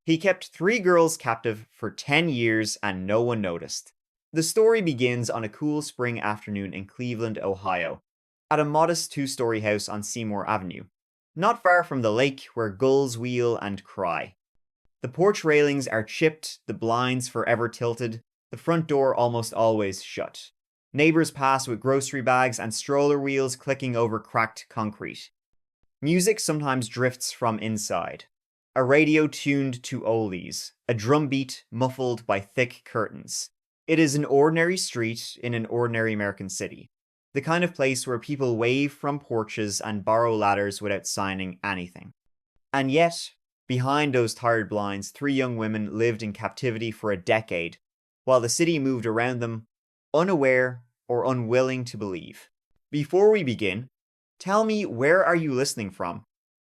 He kept 3 girls captive for 10 years and no one noticed. The story begins on a cool spring afternoon in Cleveland, Ohio, at a modest 2-story house on Seymour Avenue, not far from the lake where gulls wheel and cry. The porch railings are chipped, the blinds forever tilted, the front door almost always shut. Neighbors pass with grocery bags and stroller wheels clicking over cracked concrete. Music sometimes drifts from inside. A radio tuned to oldies, a drum beat muffled by thick curtains. It is an ordinary street in an ordinary American city. The kind of place where people wave from porches and borrow ladders without signing anything. And yet, behind those tired blinds, 3 young women lived in captivity for a decade, while the city moved around them, unaware or unwilling to believe. Before we begin, tell me, where are you listening from?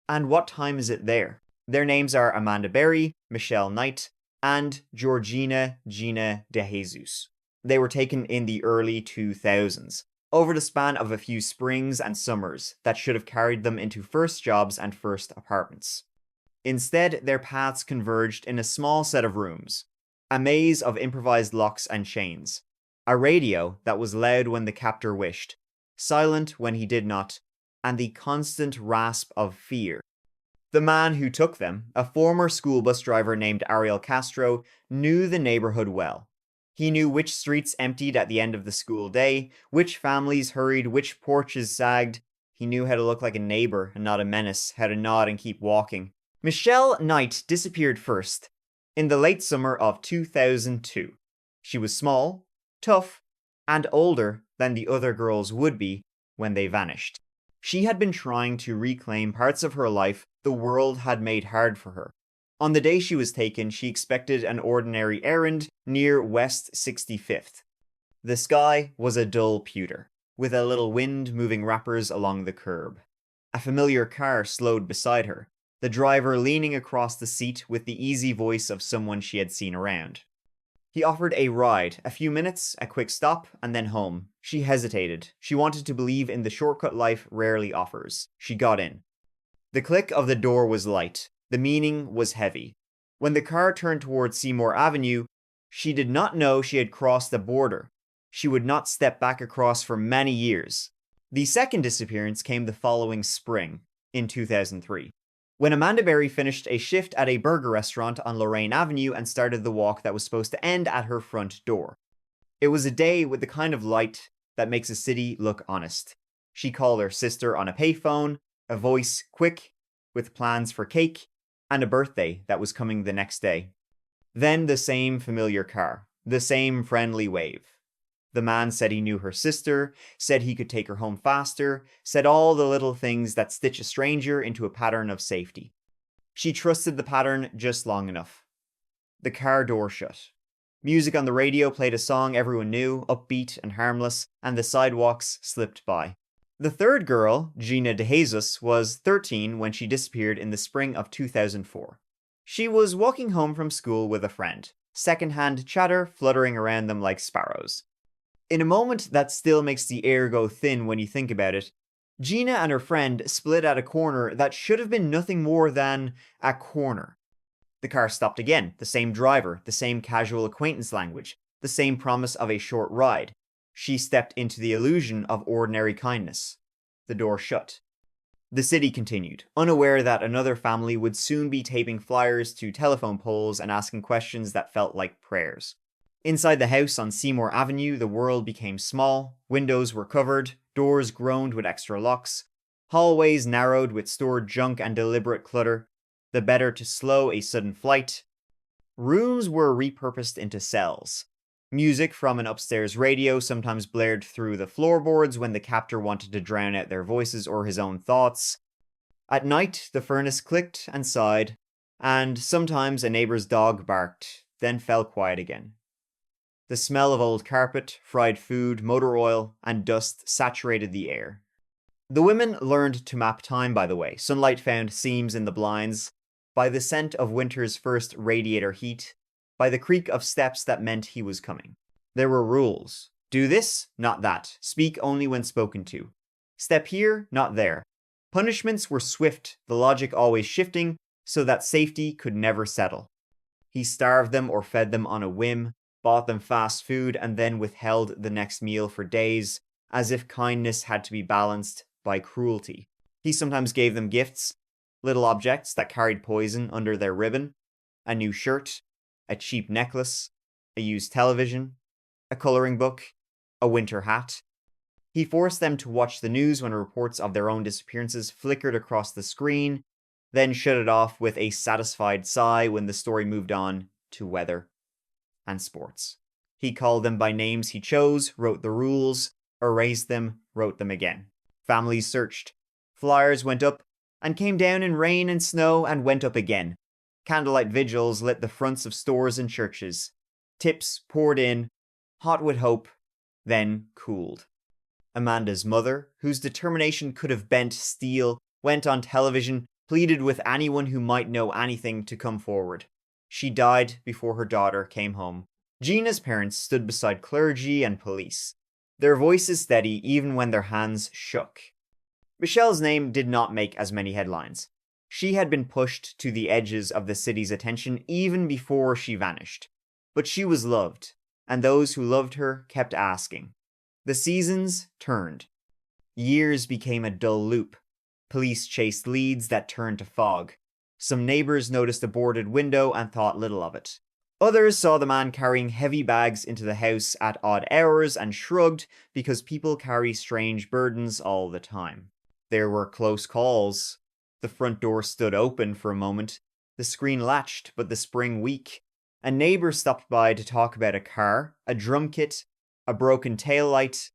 And what time is it there? Their names are Amanda Berry, Michelle Knight, and Georgina Gina De Jesus. They were taken in the early 2000s, over the span of a few springs and summers that should have carried them into first jobs and first apartments. Instead, their paths converged in a small set of rooms, a maze of improvised locks and chains, a radio that was loud when the captor wished, silent when he did not, and the constant rasp of fear. The man who took them, a former school bus driver named Ariel Castro, knew the neighborhood well. He knew which streets emptied at the end of the school day, which families hurried, which porches sagged. He knew how to look like a neighbor and not a menace, how to nod and keep walking. Michelle Knight disappeared first, in the late summer of 2002. She was small, tough, and older than the other girls would be when they vanished. She had been trying to reclaim parts of her life the world had made hard for her. On the day she was taken, she expected an ordinary errand near West 65th. The sky was a dull pewter, with a little wind moving wrappers along the curb. A familiar car slowed beside her, the driver leaning across the seat with the easy voice of someone she had seen around. He offered a ride, a few minutes, a quick stop, and then home. She hesitated. She wanted to believe in the shortcut life rarely offers. She got in. The click of the door was light. The meaning was heavy. When the car turned towards Seymour Avenue, she did not know she had crossed the border. She would not step back across for many years. The second disappearance came the following spring, in 2003. When Amanda Berry finished a shift at a burger restaurant on Lorraine Avenue and started the walk that was supposed to end at her front door. It was a day with the kind of light that makes a city look honest. She called her sister on a payphone, a voice quick, with plans for cake, and a birthday that was coming the next day. Then the same familiar car, the same friendly wave. The man said he knew her sister, said he could take her home faster, said all the little things that stitch a stranger into a pattern of safety. She trusted the pattern just long enough. The car door shut. Music on the radio played a song everyone knew, upbeat and harmless, and the sidewalks slipped by. The third girl, Gina De Jesus, was 13 when she disappeared in the spring of 2004. She was walking home from school with a friend, secondhand chatter fluttering around them like sparrows. In a moment that still makes the air go thin when you think about it, Gina and her friend split at a corner that should have been nothing more than a corner. The car stopped again, the same driver, the same casual acquaintance language, the same promise of a short ride. She stepped into the illusion of ordinary kindness. The door shut. The city continued, unaware that another family would soon be taping flyers to telephone poles and asking questions that felt like prayers. Inside the house on Seymour Avenue, the world became small, windows were covered, doors groaned with extra locks, hallways narrowed with stored junk and deliberate clutter, the better to slow a sudden flight. Rooms were repurposed into cells. Music from an upstairs radio sometimes blared through the floorboards when the captor wanted to drown out their voices or his own thoughts. At night, the furnace clicked and sighed, and sometimes a neighbor's dog barked, then fell quiet again. The smell of old carpet, fried food, motor oil, and dust saturated the air. The women learned to map time, by the way. Sunlight found seams in the blinds, by the scent of winter's first radiator heat, by the creak of steps that meant he was coming. There were rules. Do this, not that. Speak only when spoken to. Step here, not there. Punishments were swift, the logic always shifting, so that safety could never settle. He starved them or fed them on a whim, bought them fast food, and then withheld the next meal for days, as if kindness had to be balanced by cruelty. He sometimes gave them gifts, little objects that carried poison under their ribbon, a new shirt, a cheap necklace, a used television, a coloring book, a winter hat. He forced them to watch the news when reports of their own disappearances flickered across the screen, then shut it off with a satisfied sigh when the story moved on to weather and sports. He called them by names he chose, wrote the rules, erased them, wrote them again. Families searched. Flyers went up and came down in rain and snow and went up again. Candlelight vigils lit the fronts of stores and churches. Tips poured in, hot with hope, then cooled. Amanda's mother, whose determination could have bent steel, went on television, pleaded with anyone who might know anything to come forward. She died before her daughter came home. Gina's parents stood beside clergy and police, their voices steady even when their hands shook. Michelle's name did not make as many headlines. She had been pushed to the edges of the city's attention even before she vanished. But she was loved, and those who loved her kept asking. The seasons turned. Years became a dull loop. Police chased leads that turned to fog. Some neighbors noticed a boarded window and thought little of it. Others saw the man carrying heavy bags into the house at odd hours and shrugged because people carry strange burdens all the time. There were close calls. The front door stood open for a moment. The screen latched, but the spring weak. A neighbor stopped by to talk about a car, a drum kit, a broken taillight.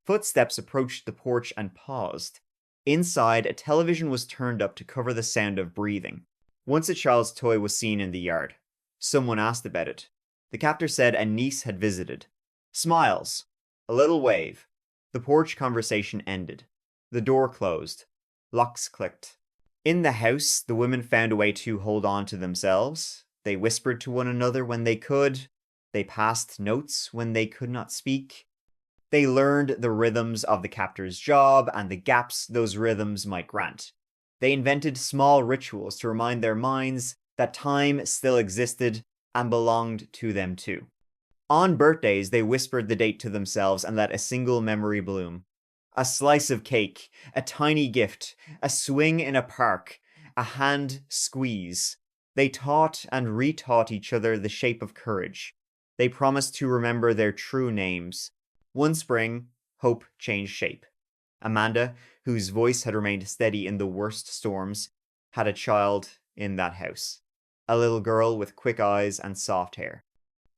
Footsteps approached the porch and paused. Inside, a television was turned up to cover the sound of breathing. Once a child's toy was seen in the yard. Someone asked about it. The captor said a niece had visited. Smiles. A little wave. The porch conversation ended. The door closed. Locks clicked. In the house, the women found a way to hold on to themselves. They whispered to one another when they could. They passed notes when they could not speak. They learned the rhythms of the captor's job and the gaps those rhythms might grant. They invented small rituals to remind their minds that time still existed and belonged to them too. On birthdays, they whispered the date to themselves and let a single memory bloom. A slice of cake, a tiny gift, a swing in a park, a hand squeeze. They taught and retaught each other the shape of courage. They promised to remember their true names. One spring, hope changed shape. Amanda, whose voice had remained steady in the worst storms, had a child in that house. A little girl with quick eyes and soft hair.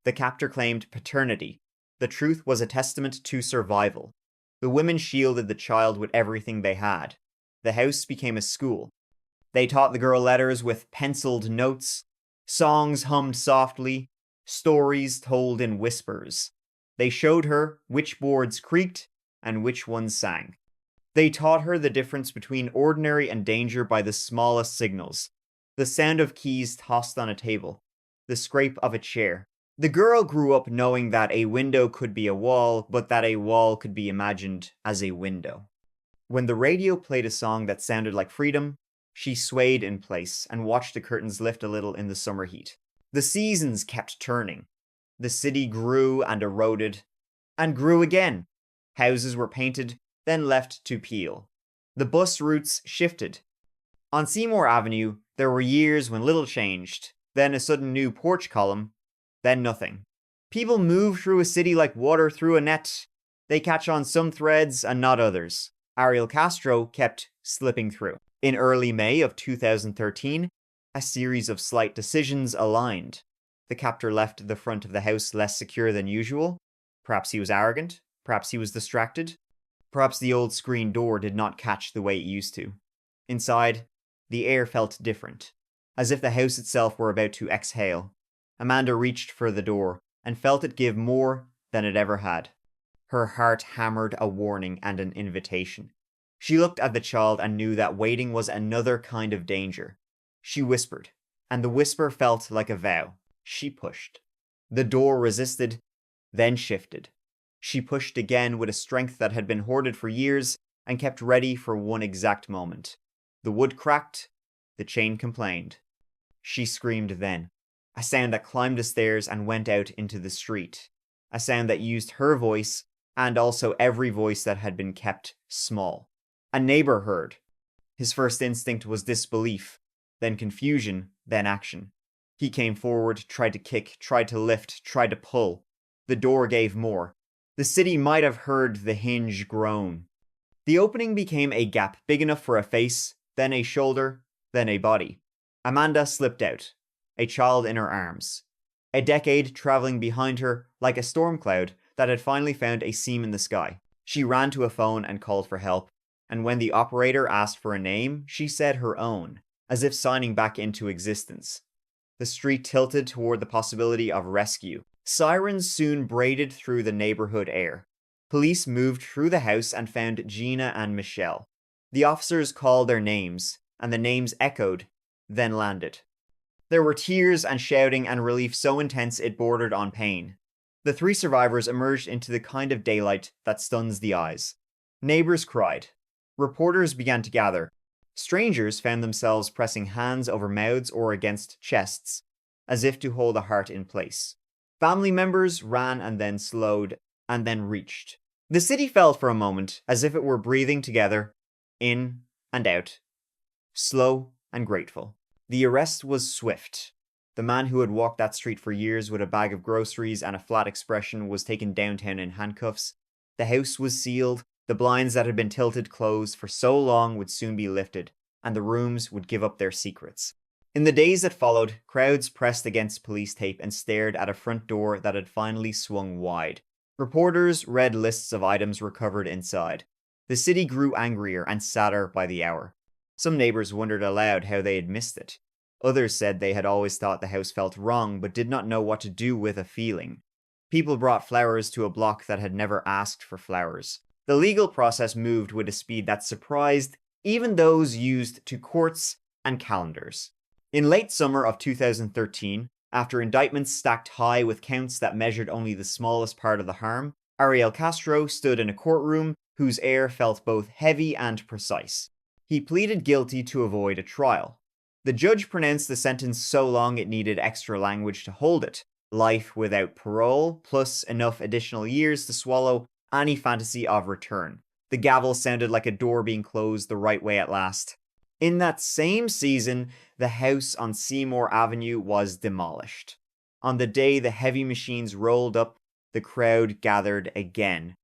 The captor claimed paternity. The truth was a testament to survival. The women shielded the child with everything they had. The house became a school. They taught the girl letters with penciled notes, songs hummed softly, stories told in whispers. They showed her which boards creaked and which ones sang. They taught her the difference between ordinary and danger by the smallest signals. The sound of keys tossed on a table. The scrape of a chair. The girl grew up knowing that a window could be a wall, but that a wall could be imagined as a window. When the radio played a song that sounded like freedom, she swayed in place and watched the curtains lift a little in the summer heat. The seasons kept turning. The city grew and eroded, and grew again. Houses were painted, then left to peel. The bus routes shifted. On Seymour Avenue, there were years when little changed, then a sudden new porch column, then nothing. People move through a city like water through a net. They catch on some threads and not others. Ariel Castro kept slipping through. In early May of 2013, a series of slight decisions aligned. The captor left the front of the house less secure than usual. Perhaps he was arrogant. Perhaps he was distracted. Perhaps the old screen door did not catch the way it used to. Inside, the air felt different, as if the house itself were about to exhale. Amanda reached for the door and felt it give more than it ever had. Her heart hammered a warning and an invitation. She looked at the child and knew that waiting was another kind of danger. She whispered, and the whisper felt like a vow. She pushed. The door resisted, then shifted. She pushed again with a strength that had been hoarded for years and kept ready for one exact moment. The wood cracked. The chain complained. She screamed then. a sound that climbed the stairs and went out into the street, a sound that used her voice and also every voice that had been kept small. A neighbor heard. His first instinct was disbelief, then confusion, then action. He came forward, tried to kick, tried to lift, tried to pull. The door gave more. The city might have heard the hinge groan. The opening became a gap big enough for a face, then a shoulder, then a body. Amanda slipped out, a child in her arms. A decade traveling behind her like a storm cloud that had finally found a seam in the sky. She ran to a phone and called for help, and when the operator asked for a name, she said her own, as if signing back into existence. The street tilted toward the possibility of rescue. Sirens soon braided through the neighborhood air. Police moved through the house and found Gina and Michelle. The officers called their names, and the names echoed, then landed. There were tears and shouting and relief so intense it bordered on pain. The three survivors emerged into the kind of daylight that stuns the eyes. Neighbors cried. Reporters began to gather. Strangers found themselves pressing hands over mouths or against chests, as if to hold a heart in place. Family members ran and then slowed, and then reached. The city felt for a moment, as if it were breathing together, in and out, slow and grateful. The arrest was swift. The man who had walked that street for years with a bag of groceries and a flat expression was taken downtown in handcuffs. The house was sealed, the blinds that had been tilted closed for so long would soon be lifted, and the rooms would give up their secrets. In the days that followed, crowds pressed against police tape and stared at a front door that had finally swung wide. Reporters read lists of items recovered inside. The city grew angrier and sadder by the hour. Some neighbors wondered aloud how they had missed it. Others said they had always thought the house felt wrong but did not know what to do with a feeling. People brought flowers to a block that had never asked for flowers. The legal process moved with a speed that surprised even those used to courts and calendars. In late summer of 2013, after indictments stacked high with counts that measured only the smallest part of the harm, Ariel Castro stood in a courtroom whose air felt both heavy and precise. He pleaded guilty to avoid a trial. The judge pronounced the sentence so long it needed extra language to hold it. Life without parole, plus enough additional years to swallow any fantasy of return. The gavel sounded like a door being closed the right way at last. In that same season, the house on Seymour Avenue was demolished. On the day the heavy machines rolled up, the crowd gathered again.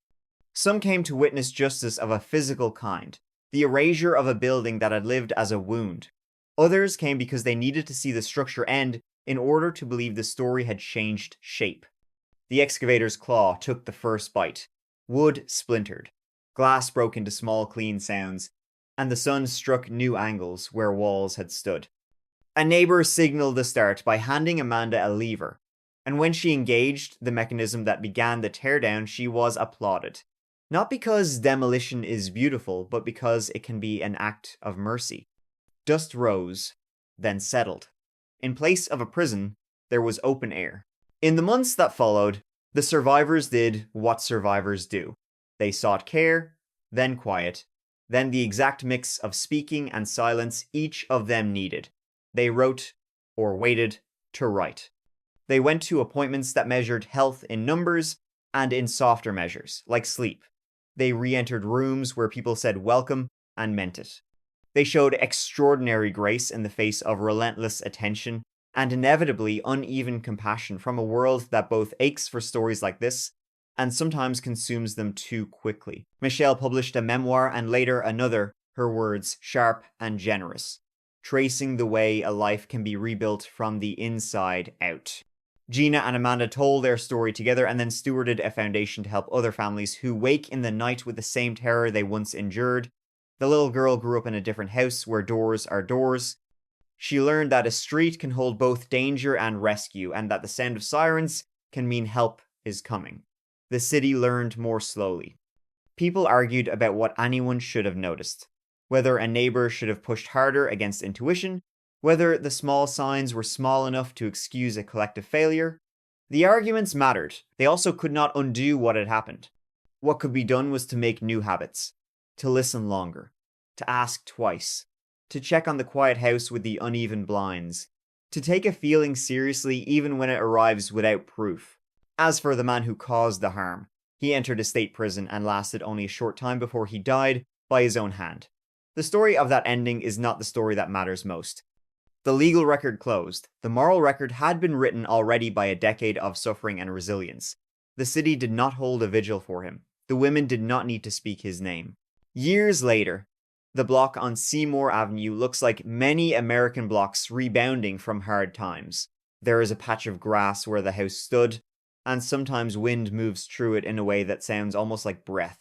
Some came to witness justice of a physical kind, the erasure of a building that had lived as a wound. Others came because they needed to see the structure end in order to believe the story had changed shape. The excavator's claw took the first bite. Wood splintered. Glass broke into small, clean sounds, and the sun struck new angles where walls had stood. A neighbor signaled the start by handing Amanda a lever, and when she engaged the mechanism that began the teardown, she was applauded. Not because demolition is beautiful, but because it can be an act of mercy. Dust rose, then settled. In place of a prison, there was open air. In the months that followed, the survivors did what survivors do. They sought care, then quiet, then the exact mix of speaking and silence each of them needed. They wrote, or waited, to write. They went to appointments that measured health in numbers and in softer measures, like sleep. They re-entered rooms where people said welcome and meant it. They showed extraordinary grace in the face of relentless attention and inevitably uneven compassion from a world that both aches for stories like this and sometimes consumes them too quickly. Michelle published a memoir and later another, her words sharp and generous, tracing the way a life can be rebuilt from the inside out. Gina and Amanda told their story together and then stewarded a foundation to help other families who wake in the night with the same terror they once endured. The little girl grew up in a different house where doors are doors. She learned that a street can hold both danger and rescue, and that the sound of sirens can mean help is coming. The city learned more slowly. People argued about what anyone should have noticed, whether a neighbor should have pushed harder against intuition, whether the small signs were small enough to excuse a collective failure. The arguments mattered. They also could not undo what had happened. What could be done was to make new habits, to listen longer, to ask twice, to check on the quiet house with the uneven blinds, to take a feeling seriously even when it arrives without proof. As for the man who caused the harm, he entered a state prison and lasted only a short time before he died by his own hand. The story of that ending is not the story that matters most. The legal record closed. The moral record had been written already by a decade of suffering and resilience. The city did not hold a vigil for him. The women did not need to speak his name. Years later, the block on Seymour Avenue looks like many American blocks rebounding from hard times. There is a patch of grass where the house stood, and sometimes wind moves through it in a way that sounds almost like breath.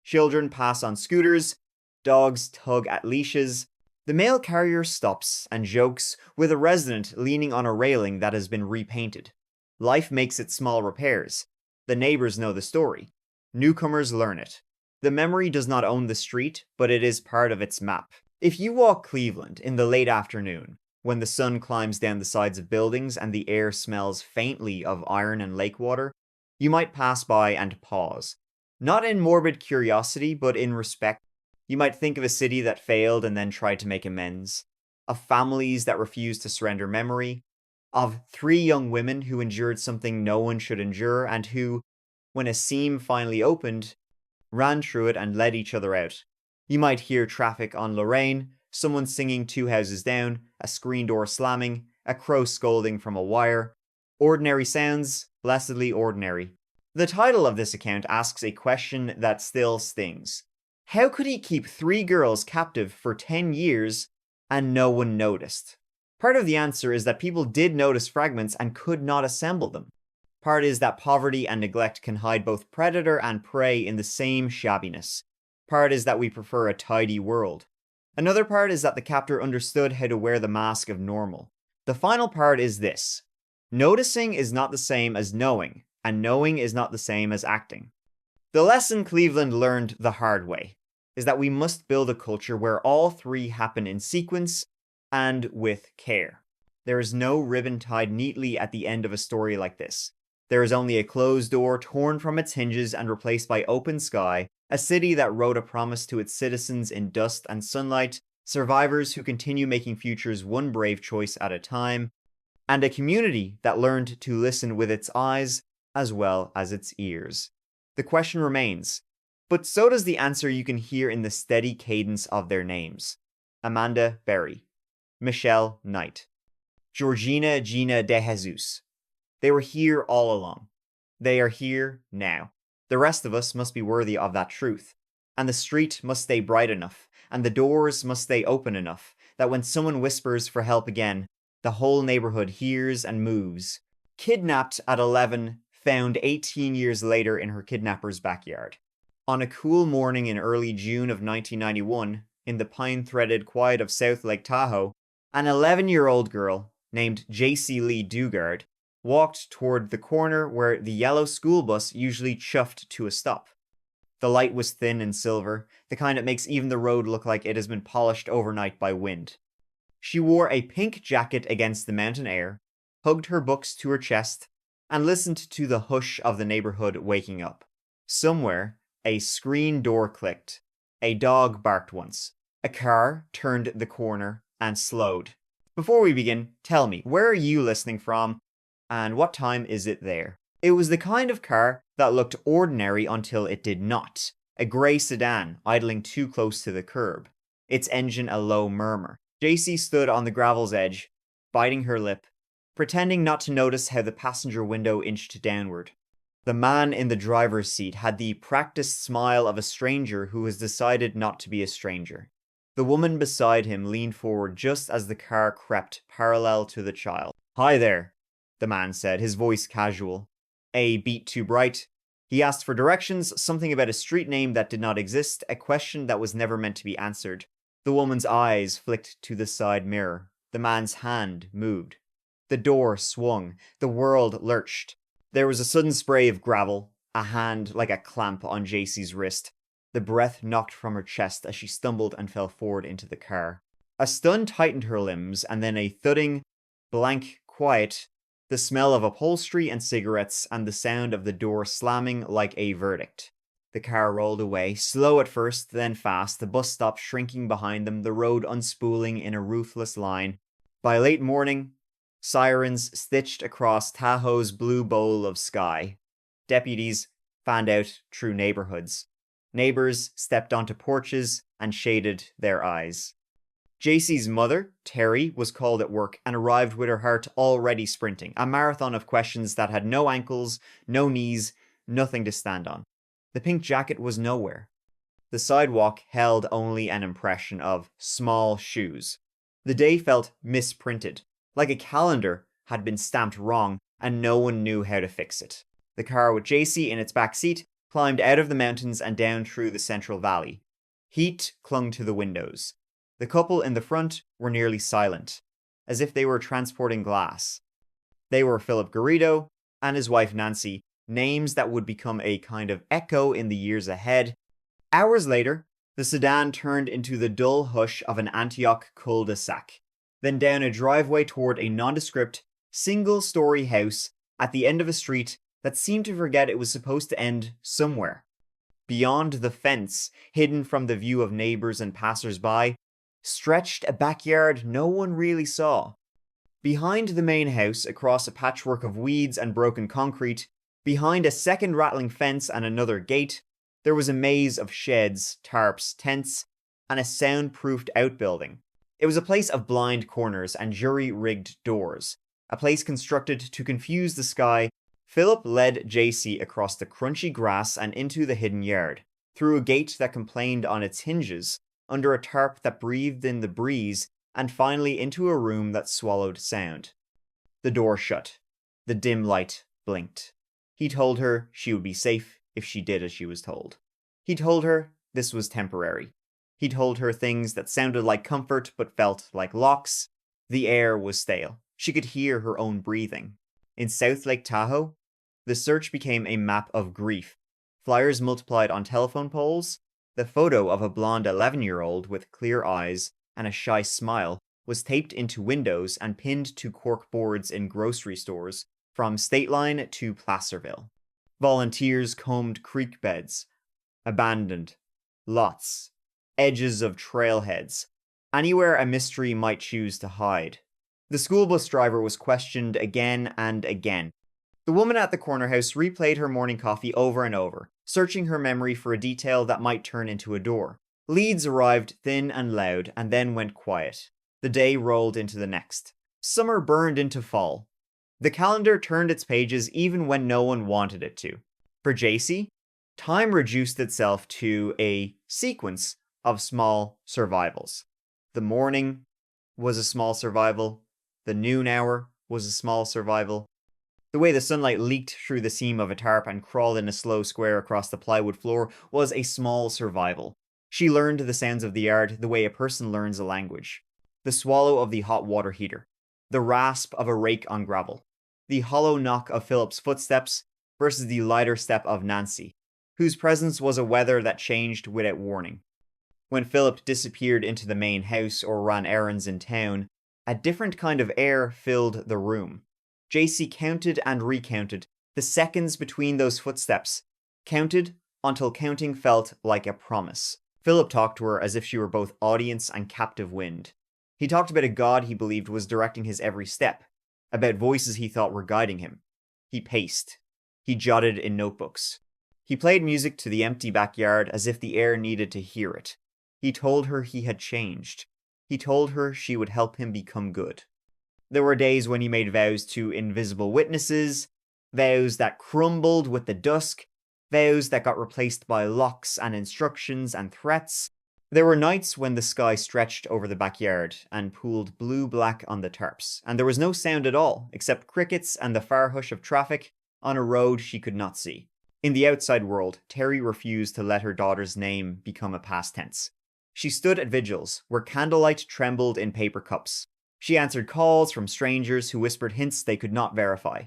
Children pass on scooters, dogs tug at leashes. The mail carrier stops and jokes with a resident leaning on a railing that has been repainted. Life makes its small repairs. The neighbors know the story. Newcomers learn it. The memory does not own the street, but it is part of its map. If you walk Cleveland in the late afternoon, when the sun climbs down the sides of buildings and the air smells faintly of iron and lake water, you might pass by and pause. Not in morbid curiosity, but in respect. You might think of a city that failed and then tried to make amends, of families that refused to surrender memory, of 3 young women who endured something no one should endure and who, when a seam finally opened, ran through it and let each other out. You might hear traffic on Lorraine, someone singing 2 houses down, a screen door slamming, a crow scolding from a wire. Ordinary sounds, blessedly ordinary. The title of this account asks a question that still stings. How could he keep 3 girls captive for 10 years and no one noticed? Part of the answer is that people did notice fragments and could not assemble them. Part is that poverty and neglect can hide both predator and prey in the same shabbiness. Part is that we prefer a tidy world. Another part is that the captor understood how to wear the mask of normal. The final part is this. Noticing is not the same as knowing, and knowing is not the same as acting. The lesson Cleveland learned the hard way is that we must build a culture where all 3 happen in sequence and with care. There is no ribbon tied neatly at the end of a story like this. There is only a closed door torn from its hinges and replaced by open sky, a city that wrote a promise to its citizens in dust and sunlight, survivors who continue making futures one brave choice at a time, and a community that learned to listen with its eyes as well as its ears. The question remains, but so does the answer you can hear in the steady cadence of their names. Amanda Berry, Michelle Knight, Georgina Gina De Jesus. They were here all along. They are here now. The rest of us must be worthy of that truth. And the street must stay bright enough, and the doors must stay open enough, that when someone whispers for help again, the whole neighborhood hears and moves. Kidnapped at 11, found 18 years later in her kidnapper's backyard. On a cool morning in early June of 1991, in the pine-threaded quiet of South Lake Tahoe, an 11-year-old girl named J.C. Lee Dugard walked toward the corner where the yellow school bus usually chuffed to a stop. The light was thin and silver, the kind that makes even the road look like it has been polished overnight by wind. She wore a pink jacket against the mountain air, hugged her books to her chest, and listened to the hush of the neighborhood waking up. Somewhere, a screen door clicked. A dog barked once. A car turned the corner and slowed. Before we begin, tell me, where are you listening from, and what time is it there? It was the kind of car that looked ordinary until it did not. A grey sedan idling too close to the curb, its engine a low murmur. JC stood on the gravel's edge, biting her lip, pretending not to notice how the passenger window inched downward. The man in the driver's seat had the practiced smile of a stranger who has decided not to be a stranger. The woman beside him leaned forward just as the car crept parallel to the child. "Hi there," the man said, his voice casual. A beat too bright. He asked for directions, something about a street name that did not exist, a question that was never meant to be answered. The woman's eyes flicked to the side mirror. The man's hand moved. The door swung. The world lurched. There was a sudden spray of gravel, a hand like a clamp on JC's wrist. The breath knocked from her chest as she stumbled and fell forward into the car. A stun tightened her limbs, and then a thudding, blank quiet, the smell of upholstery and cigarettes, and the sound of the door slamming like a verdict. The car rolled away, slow at first, then fast, the bus stop shrinking behind them, the road unspooling in a ruthless line. By late morning, Sirens stitched across Tahoe's blue bowl of sky. Deputies fanned out through neighborhoods. Neighbors stepped onto porches and shaded their eyes. JC's mother, Terry, was called at work and arrived with her heart already sprinting, a marathon of questions that had no ankles, no knees, nothing to stand on. The pink jacket was nowhere. The sidewalk held only an impression of small shoes. The day felt misprinted, like a calendar had been stamped wrong and no one knew how to fix it. The car with JC in its back seat climbed out of the mountains and down through the Central Valley. Heat clung to the windows. The couple in the front were nearly silent, as if they were transporting glass. They were Philip Garrido and his wife Nancy, names that would become a kind of echo in the years ahead. Hours later, the sedan turned into the dull hush of an Antioch cul-de-sac, then down a driveway toward a nondescript, single-story house at the end of a street that seemed to forget it was supposed to end somewhere. Beyond the fence, hidden from the view of neighbors and passers-by, stretched a backyard no one really saw. Behind the main house, across a patchwork of weeds and broken concrete, behind a second rattling fence and another gate, there was a maze of sheds, tarps, tents, and a soundproofed outbuilding. It was a place of blind corners and jury-rigged doors, a place constructed to confuse the sky. Philip led JC across the crunchy grass and into the hidden yard, through a gate that complained on its hinges, under a tarp that breathed in the breeze, and finally into a room that swallowed sound. The door shut. The dim light blinked. He told her she would be safe if she did as she was told. He told her this was temporary. He told her things that sounded like comfort but felt like locks. The air was stale. She could hear her own breathing. In South Lake Tahoe, the search became a map of grief. Flyers multiplied on telephone poles. The photo of a blonde 11-year-old with clear eyes and a shy smile was taped into windows and pinned to cork boards in grocery stores, from State Line to Placerville. Volunteers combed creek beds. Abandoned. Lots. Edges of trailheads. Anywhere a mystery might choose to hide. The school bus driver was questioned again and again. The woman at the corner house replayed her morning coffee over and over, searching her memory for a detail that might turn into a door. Leads arrived thin and loud, and then went quiet. The day rolled into the next. Summer burned into fall. The calendar turned its pages even when no one wanted it to. For JC, time reduced itself to a sequence of small survivals. The morning was a small survival. The noon hour was a small survival. The way the sunlight leaked through the seam of a tarp and crawled in a slow square across the plywood floor was a small survival. She learned the sounds of the yard the way a person learns a language. The swallow of the hot water heater. The rasp of a rake on gravel. The hollow knock of Philip's footsteps versus the lighter step of Nancy, whose presence was a weather that changed without warning. When Philip disappeared into the main house or ran errands in town, a different kind of air filled the room. JC counted and recounted the seconds between those footsteps, counted until counting felt like a promise. Philip talked to her as if she were both audience and captive wind. He talked about a god he believed was directing his every step, about voices he thought were guiding him. He paced. He jotted in notebooks. He played music to the empty backyard as if the air needed to hear it. He told her he had changed. He told her she would help him become good. There were days when he made vows to invisible witnesses, vows that crumbled with the dusk, vows that got replaced by locks and instructions and threats. There were nights when the sky stretched over the backyard and pooled blue-black on the tarps, and there was no sound at all, except crickets and the far hush of traffic on a road she could not see. In the outside world, Terry refused to let her daughter's name become a past tense. She stood at vigils, where candlelight trembled in paper cups. She answered calls from strangers who whispered hints they could not verify.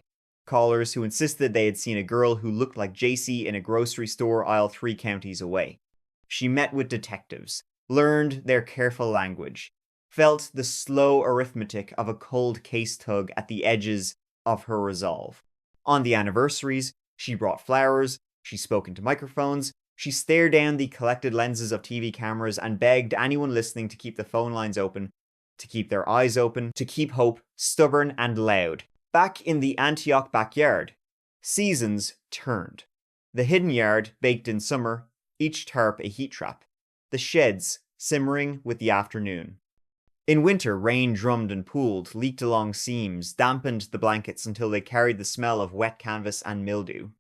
Callers who insisted they had seen a girl who looked like JC in a grocery store aisle 3 counties away. She met with detectives, learned their careful language, felt the slow arithmetic of a cold case tug at the edges of her resolve. On the anniversaries, she brought flowers, she spoke into microphones, she stared down the collected lenses of TV cameras and begged anyone listening to keep the phone lines open to keep their eyes open, to keep hope stubborn and loud. Back in the Antioch backyard, seasons turned. The hidden yard baked in summer, each tarp a heat trap. The sheds simmering with the afternoon. In winter, rain drummed and pooled, leaked along seams, dampened the blankets until they carried the smell of wet canvas and mildew.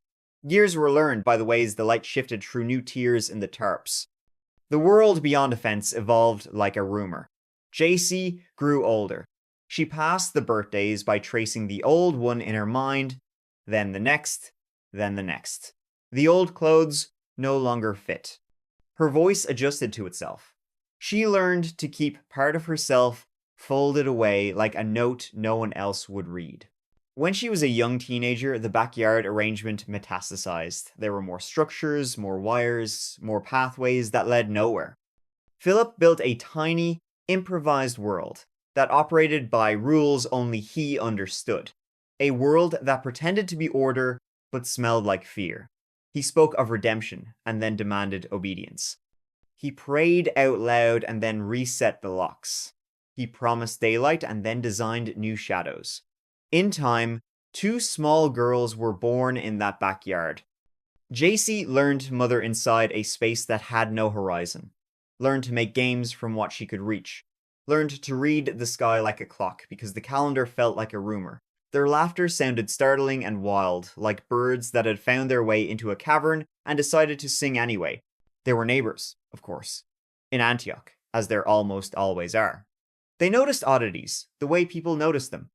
Years were learned by the ways the light shifted through new tiers in the tarps. The world beyond a fence evolved like a rumor. JC grew older. She passed the birthdays by tracing the old one in her mind, then the next, then the next. The old clothes no longer fit. Her voice adjusted to itself. She learned to keep part of herself folded away like a note no one else would read. When she was a young teenager, the backyard arrangement metastasized. There were more structures, more wires, more pathways that led nowhere. Philip built a tiny, improvised world that operated by rules only he understood. A world that pretended to be order but smelled like fear. He spoke of redemption and then demanded obedience. He prayed out loud and then reset the locks. He promised daylight and then designed new shadows. In time, 2 small girls were born in that backyard. JC learned to mother inside a space that had no horizon. Learned to make games from what she could reach. Learned to read the sky like a clock because the calendar felt like a rumor. Their laughter sounded startling and wild, like birds that had found their way into a cavern and decided to sing anyway. They were neighbors, of course, in Antioch, as there almost always are. They noticed oddities, the way people notice them,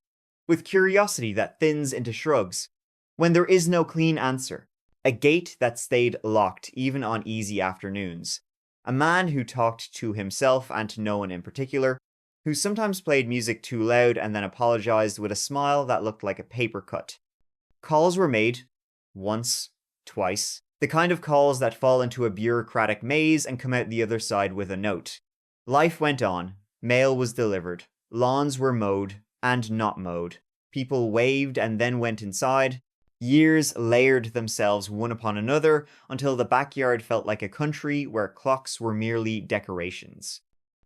with curiosity that thins into shrugs. When there is no clean answer, a gate that stayed locked even on easy afternoons, a man who talked to himself and to no one in particular, who sometimes played music too loud and then apologized with a smile that looked like a paper cut. Calls were made, once, twice, the kind of calls that fall into a bureaucratic maze and come out the other side with a note. Life went on, mail was delivered, lawns were mowed and not mowed, people waved and then went inside. Years layered themselves one upon another until the backyard felt like a country where clocks were merely decorations.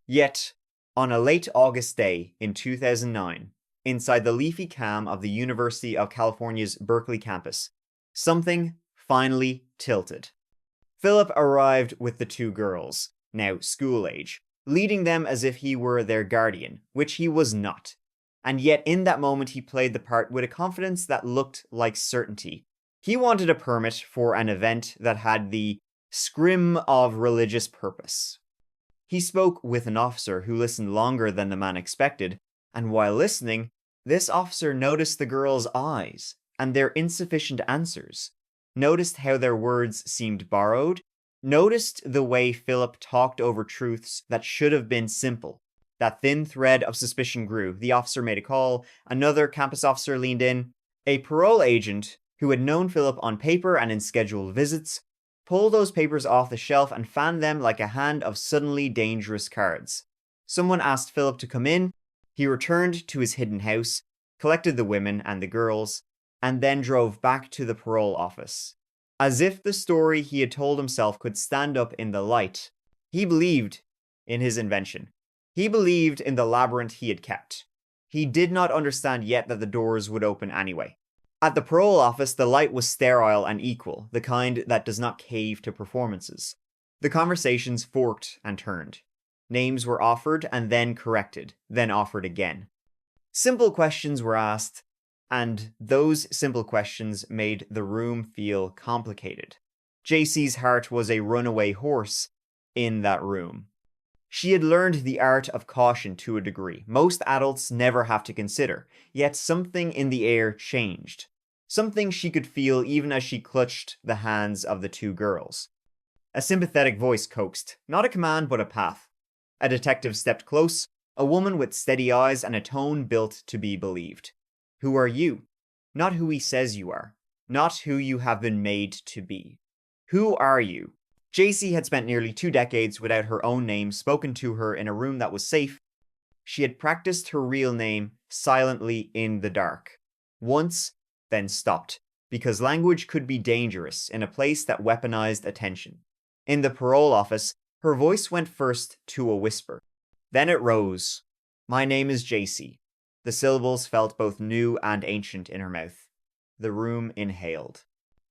Yet, on a late August day in 2009, inside the leafy calm of the University of California's Berkeley campus, something finally tilted. Philip arrived with the 2 girls, now school age, leading them as if he were their guardian, which he was not. And yet in that moment he played the part with a confidence that looked like certainty. He wanted a permit for an event that had the scrim of religious purpose. He spoke with an officer who listened longer than the man expected, and while listening, this officer noticed the girls' eyes and their insufficient answers, noticed how their words seemed borrowed, noticed the way Philip talked over truths that should have been simple. That thin thread of suspicion grew. The officer made a call. Another campus officer leaned in. A parole agent, who had known Philip on paper and in scheduled visits, pulled those papers off the shelf and fanned them like a hand of suddenly dangerous cards. Someone asked Philip to come in. He returned to his hidden house, collected the women and the girls, and then drove back to the parole office. As if the story he had told himself could stand up in the light, he believed in his invention. He believed in the labyrinth he had kept. He did not understand yet that the doors would open anyway. At the parole office, the light was sterile and equal, the kind that does not cave to performances. The conversations forked and turned. Names were offered and then corrected, then offered again. Simple questions were asked, and those simple questions made the room feel complicated. JC's heart was a runaway horse in that room. She had learned the art of caution to a degree most adults never have to consider, yet something in the air changed. Something she could feel even as she clutched the hands of the 2 girls. A sympathetic voice coaxed, not a command but a path. A detective stepped close, a woman with steady eyes and a tone built to be believed. Who are you? Not who he says you are. Not who you have been made to be. Who are you? JC had spent nearly 2 decades without her own name spoken to her in a room that was safe. She had practiced her real name silently in the dark. Once, then stopped, because language could be dangerous in a place that weaponized attention. In the parole office, her voice went first to a whisper. Then it rose, My name is JC. The syllables felt both new and ancient in her mouth. The room inhaled.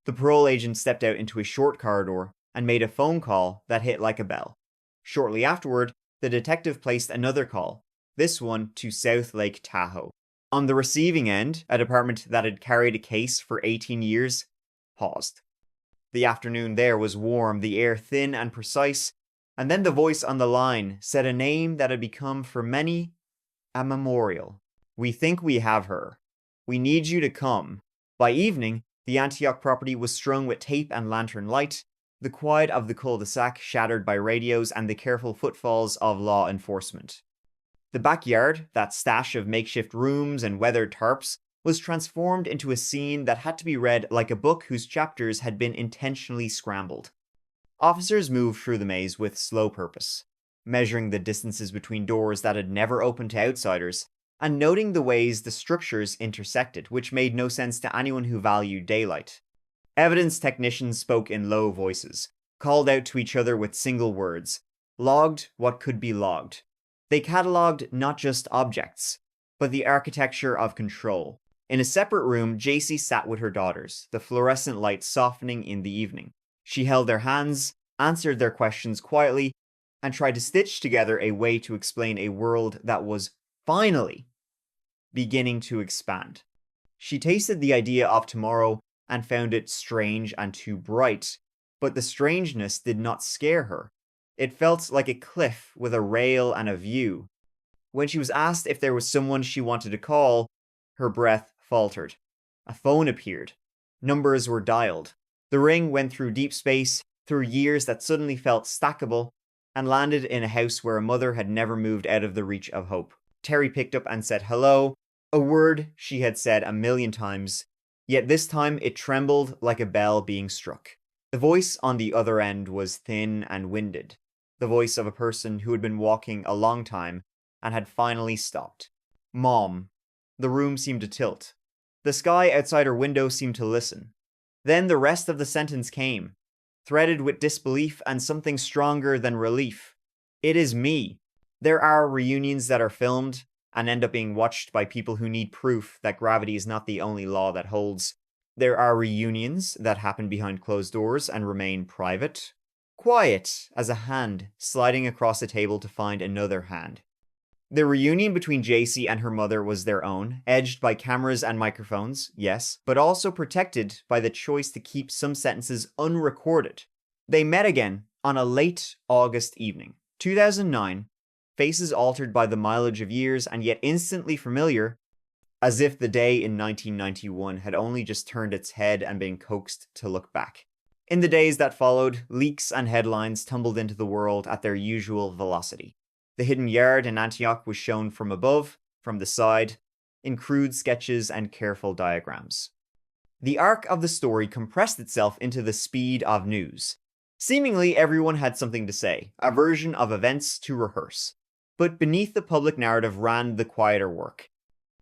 The parole agent stepped out into a short corridor and made a phone call that hit like a bell. Shortly afterward, the detective placed another call, this one to South Lake Tahoe. On the receiving end, a department that had carried a case for 18 years paused. The afternoon there was warm, the air thin and precise, and then the voice on the line said a name that had become for many a memorial. We think we have her. We need you to come. By evening, the Antioch property was strung with tape and lantern light, the quiet of the cul-de-sac shattered by radios and the careful footfalls of law enforcement. The backyard, that stash of makeshift rooms and weathered tarps, was transformed into a scene that had to be read like a book whose chapters had been intentionally scrambled. Officers moved through the maze with slow purpose, measuring the distances between doors that had never opened to outsiders, and noting the ways the structures intersected, which made no sense to anyone who valued daylight. Evidence technicians spoke in low voices, called out to each other with single words, logged what could be logged. They catalogued not just objects, but the architecture of control. In a separate room, JC sat with her daughters, the fluorescent light softening in the evening. She held their hands, answered their questions quietly, and tried to stitch together a way to explain a world that was finally beginning to expand. She tasted the idea of tomorrow and found it strange and too bright, but the strangeness did not scare her. It felt like a cliff with a rail and a view. When she was asked if there was someone she wanted to call, her breath faltered. A phone appeared. Numbers were dialed. The ring went through deep space, through years that suddenly felt stackable, and landed in a house where a mother had never moved out of the reach of hope. Terry picked up and said hello, a word she had said a million times, yet this time it trembled like a bell being struck. The voice on the other end was thin and winded, the voice of a person who had been walking a long time and had finally stopped. Mom. The room seemed to tilt. The sky outside her window seemed to listen. Then the rest of the sentence came, threaded with disbelief and something stronger than relief. It is me. There are reunions that are filmed and end up being watched by people who need proof that gravity is not the only law that holds. There are reunions that happen behind closed doors and remain private. Quiet as a hand sliding across a table to find another hand. The reunion between JC and her mother was their own, edged by cameras and microphones, yes, but also protected by the choice to keep some sentences unrecorded. They met again on a late August evening, 2009, faces altered by the mileage of years and yet instantly familiar, as if the day in 1991 had only just turned its head and been coaxed to look back. In the days that followed, leaks and headlines tumbled into the world at their usual velocity. The hidden yard in Antioch was shown from above, from the side, in crude sketches and careful diagrams. The arc of the story compressed itself into the speed of news. Seemingly everyone had something to say, a version of events to rehearse. But beneath the public narrative ran the quieter work.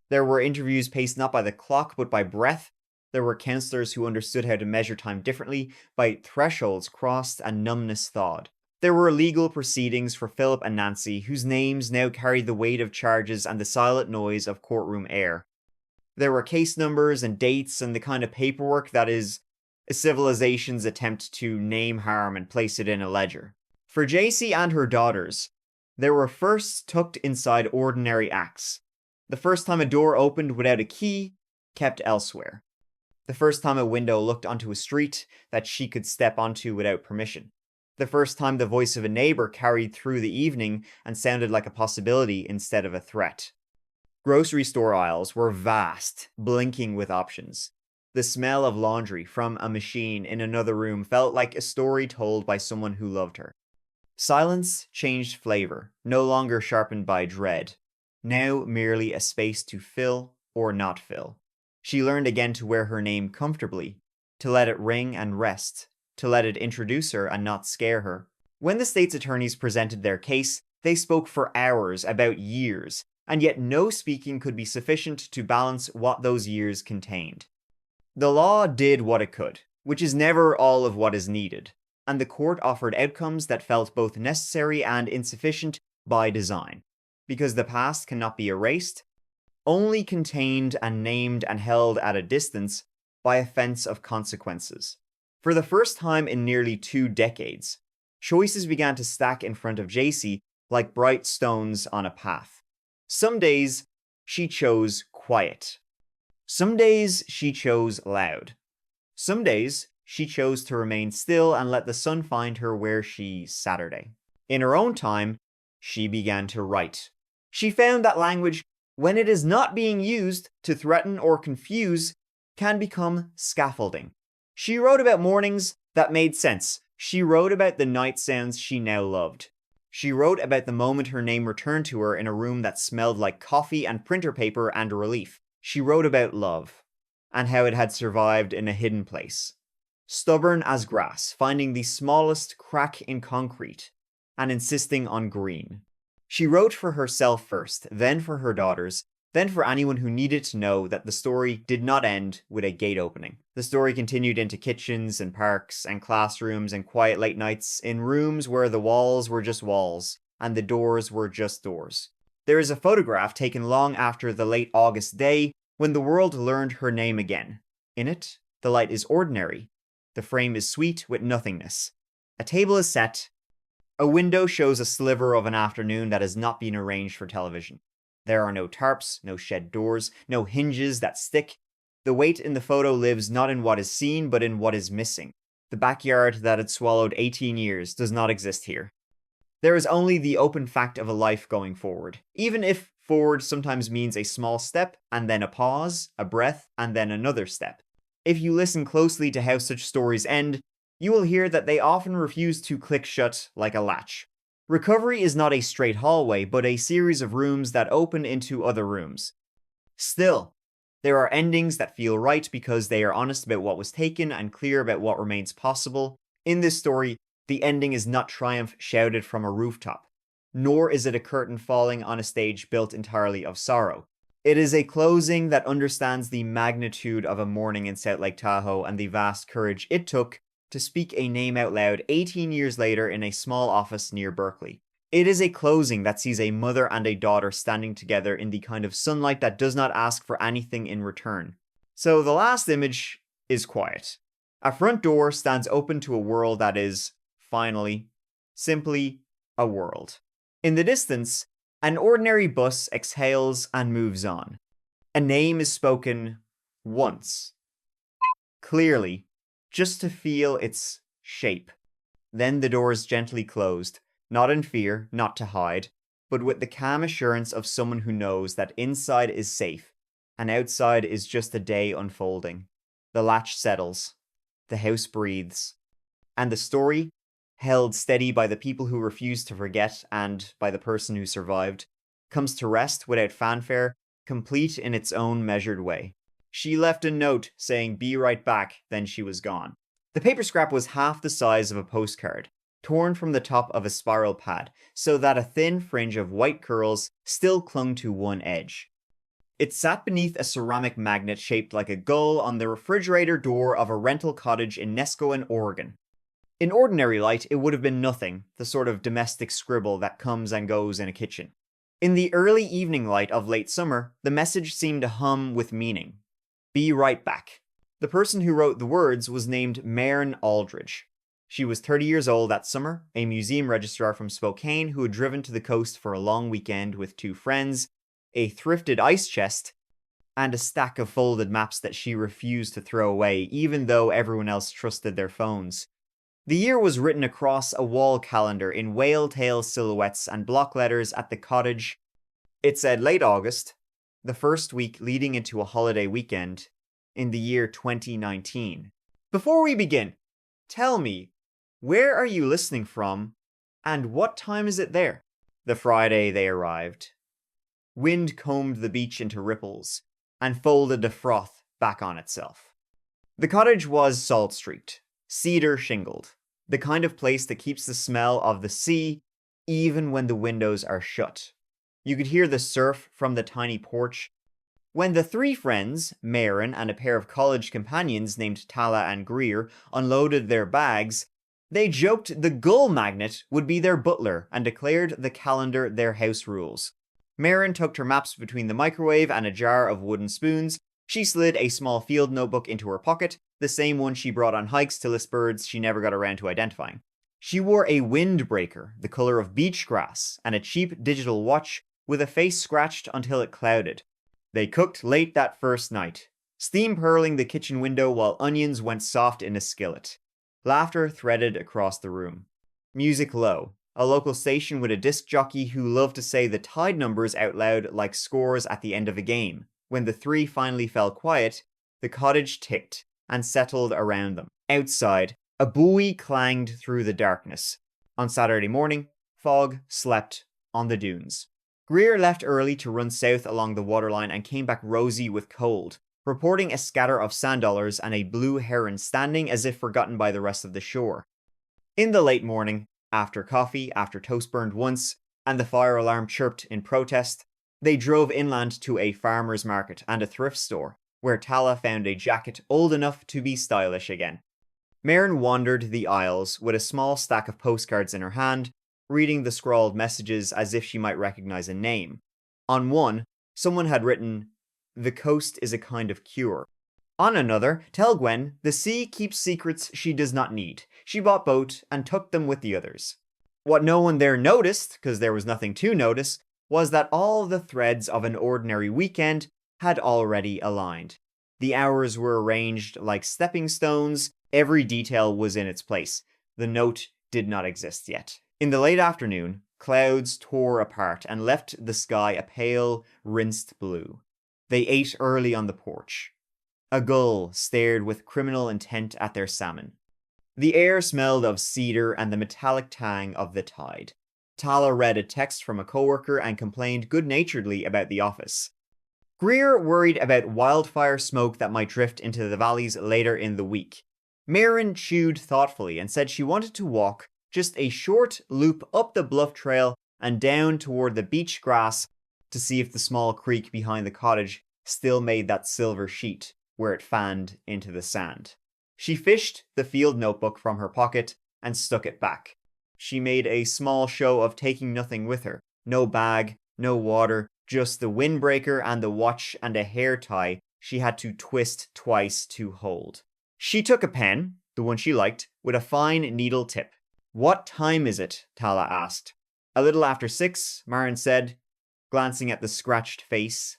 There were interviews paced not by the clock but by breath. There were counselors who understood how to measure time differently, by thresholds crossed and numbness thawed. There were legal proceedings for Philip and Nancy, whose names now carried the weight of charges and the silent noise of courtroom air. There were case numbers and dates and the kind of paperwork that is a civilization's attempt to name harm and place it in a ledger. For JC and her daughters, there were firsts tucked inside ordinary acts. The first time a door opened without a key, kept elsewhere. The first time a window looked onto a street that she could step onto without permission. The first time the voice of a neighbor carried through the evening and sounded like a possibility instead of a threat. Grocery store aisles were vast, blinking with options. The smell of laundry from a machine in another room felt like a story told by someone who loved her. Silence changed flavor, no longer sharpened by dread, now merely a space to fill or not fill. She learned again to wear her name comfortably, to let it ring and rest, to let it introduce her and not scare her. When the state's attorneys presented their case, they spoke for hours about years, and yet no speaking could be sufficient to balance what those years contained. The law did what it could, which is never all of what is needed, and the court offered outcomes that felt both necessary and insufficient by design. because the past cannot be erased, only contained and named and held at a distance by a fence of consequences. For the first time in nearly 2 decades, choices began to stack in front of Jacy like bright stones on a path. Some days, she chose quiet. Some days, she chose loud. Some days, she chose to remain still and let the sun find her where she Saturday. In her own time, she began to write. She found that language, when it is not being used to threaten or confuse, can become scaffolding. She wrote about mornings that made sense. She wrote about the night sounds she now loved. She wrote about the moment her name returned to her in a room that smelled like coffee and printer paper and relief. She wrote about love, and how it had survived in a hidden place. Stubborn as grass, finding the smallest crack in concrete, and insisting on green. She wrote for herself first, then for her daughters, then for anyone who needed to know that the story did not end with a gate opening. The story continued into kitchens and parks and classrooms and quiet late nights in rooms where the walls were just walls and the doors were just doors. There is a photograph taken long after the late August day when the world learned her name again. In it, the light is ordinary. The frame is sweet with nothingness. A table is set. A window shows a sliver of an afternoon that has not been arranged for television. There are no tarps, no shed doors, no hinges that stick. The weight in the photo lives not in what is seen, but in what is missing. The backyard that had swallowed 18 years does not exist here. There is only the open fact of a life going forward, even if forward sometimes means a small step, and then a pause, a breath, and then another step. If you listen closely to how such stories end, you will hear that they often refuse to click shut like a latch. Recovery is not a straight hallway, but a series of rooms that open into other rooms. Still, there are endings that feel right because they are honest about what was taken and clear about what remains possible. In this story, the ending is not triumph shouted from a rooftop, nor is it a curtain falling on a stage built entirely of sorrow. It is a closing that understands the magnitude of a morning in South Lake Tahoe and the vast courage it took to speak a name out loud 18 years later in a small office near Berkeley. It is a closing that sees a mother and a daughter standing together in the kind of sunlight that does not ask for anything in return. So the last image is quiet. A front door stands open to a world that is, finally, simply a world. In the distance, an ordinary bus exhales and moves on. A name is spoken once. Clearly, just to feel its shape. Then the door is gently closed, not in fear, not to hide, but with the calm assurance of someone who knows that inside is safe, and outside is just a day unfolding. The latch settles, the house breathes, and the story, held steady by the people who refused to forget and by the person who survived, comes to rest without fanfare, complete in its own measured way. She left a note saying, "Be right back," then she was gone. The paper scrap was half the size of a postcard, torn from the top of a spiral pad, so that a thin fringe of white curls still clung to one edge. It sat beneath a ceramic magnet shaped like a gull on the refrigerator door of a rental cottage in Nescoin, Oregon. In ordinary light, it would have been nothing, the sort of domestic scribble that comes and goes in a kitchen. In the early evening light of late summer, the message seemed to hum with meaning. Be right back. The person who wrote the words was named Maren Aldridge. She was 30 years old that summer, a museum registrar from Spokane who had driven to the coast for a long weekend with 2 friends, a thrifted ice chest, and a stack of folded maps that she refused to throw away, even though everyone else trusted their phones. The year was written across a wall calendar in whale tail silhouettes and block letters at the cottage. It said late August, the first week leading into a holiday weekend, in the year 2019. Before we begin, tell me, where are you listening from, and what time is it there? The Friday they arrived. Wind combed the beach into ripples, and folded the froth back on itself. The cottage was salt-streaked, cedar shingled, the kind of place that keeps the smell of the sea even when the windows are shut. You could hear the surf from the tiny porch. When the 3 friends, Maren and a pair of college companions named Tala and Greer, unloaded their bags, they joked the gull magnet would be their butler and declared the calendar their house rules. Marin tucked her maps between the microwave and a jar of wooden spoons. She slid a small field notebook into her pocket, the same one she brought on hikes to list birds she never got around to identifying. She wore a windbreaker, the color of beach grass, and a cheap digital watch with a face scratched until it clouded. They cooked late that first night, steam purling the kitchen window while onions went soft in a skillet. Laughter threaded across the room. Music low. A local station with a disc jockey who loved to say the tide numbers out loud like scores at the end of a game. When the three finally fell quiet, the cottage ticked and settled around them. Outside, a buoy clanged through the darkness. On Saturday morning, fog slept on the dunes. Greer left early to run south along the waterline and came back rosy with cold, reporting a scatter of sand dollars and a blue heron standing as if forgotten by the rest of the shore. In the late morning, after coffee, after toast burned once, and the fire alarm chirped in protest, they drove inland to a farmer's market and a thrift store, where Tala found a jacket old enough to be stylish again. Marin wandered the aisles with a small stack of postcards in her hand, reading the scrawled messages as if she might recognize a name. On one, someone had written, "The coast is a kind of cure." On another, "Tell Gwen, the sea keeps secrets she does not need. She bought boat and took them with the others." What no one there noticed, because there was nothing to notice, was that all the threads of an ordinary weekend had already aligned. The hours were arranged like stepping stones, every detail was in its place. The note did not exist yet. In the late afternoon, clouds tore apart and left the sky a pale, rinsed blue. They ate early on the porch. A gull stared with criminal intent at their salmon. The air smelled of cedar and the metallic tang of the tide. Tala read a text from a coworker and complained good-naturedly about the office. Greer worried about wildfire smoke that might drift into the valleys later in the week. Marin chewed thoughtfully and said she wanted to walk just a short loop up the bluff trail and down toward the beach grass to see if the small creek behind the cottage still made that silver sheet where it fanned into the sand. She fished the field notebook from her pocket and stuck it back. She made a small show of taking nothing with her. No bag, no water, just the windbreaker and the watch and a hair tie she had to twist twice to hold. She took a pen, the one she liked, with a fine needle tip. "What time is it?" Tala asked. "A little after 6, Marin said, glancing at the scratched face.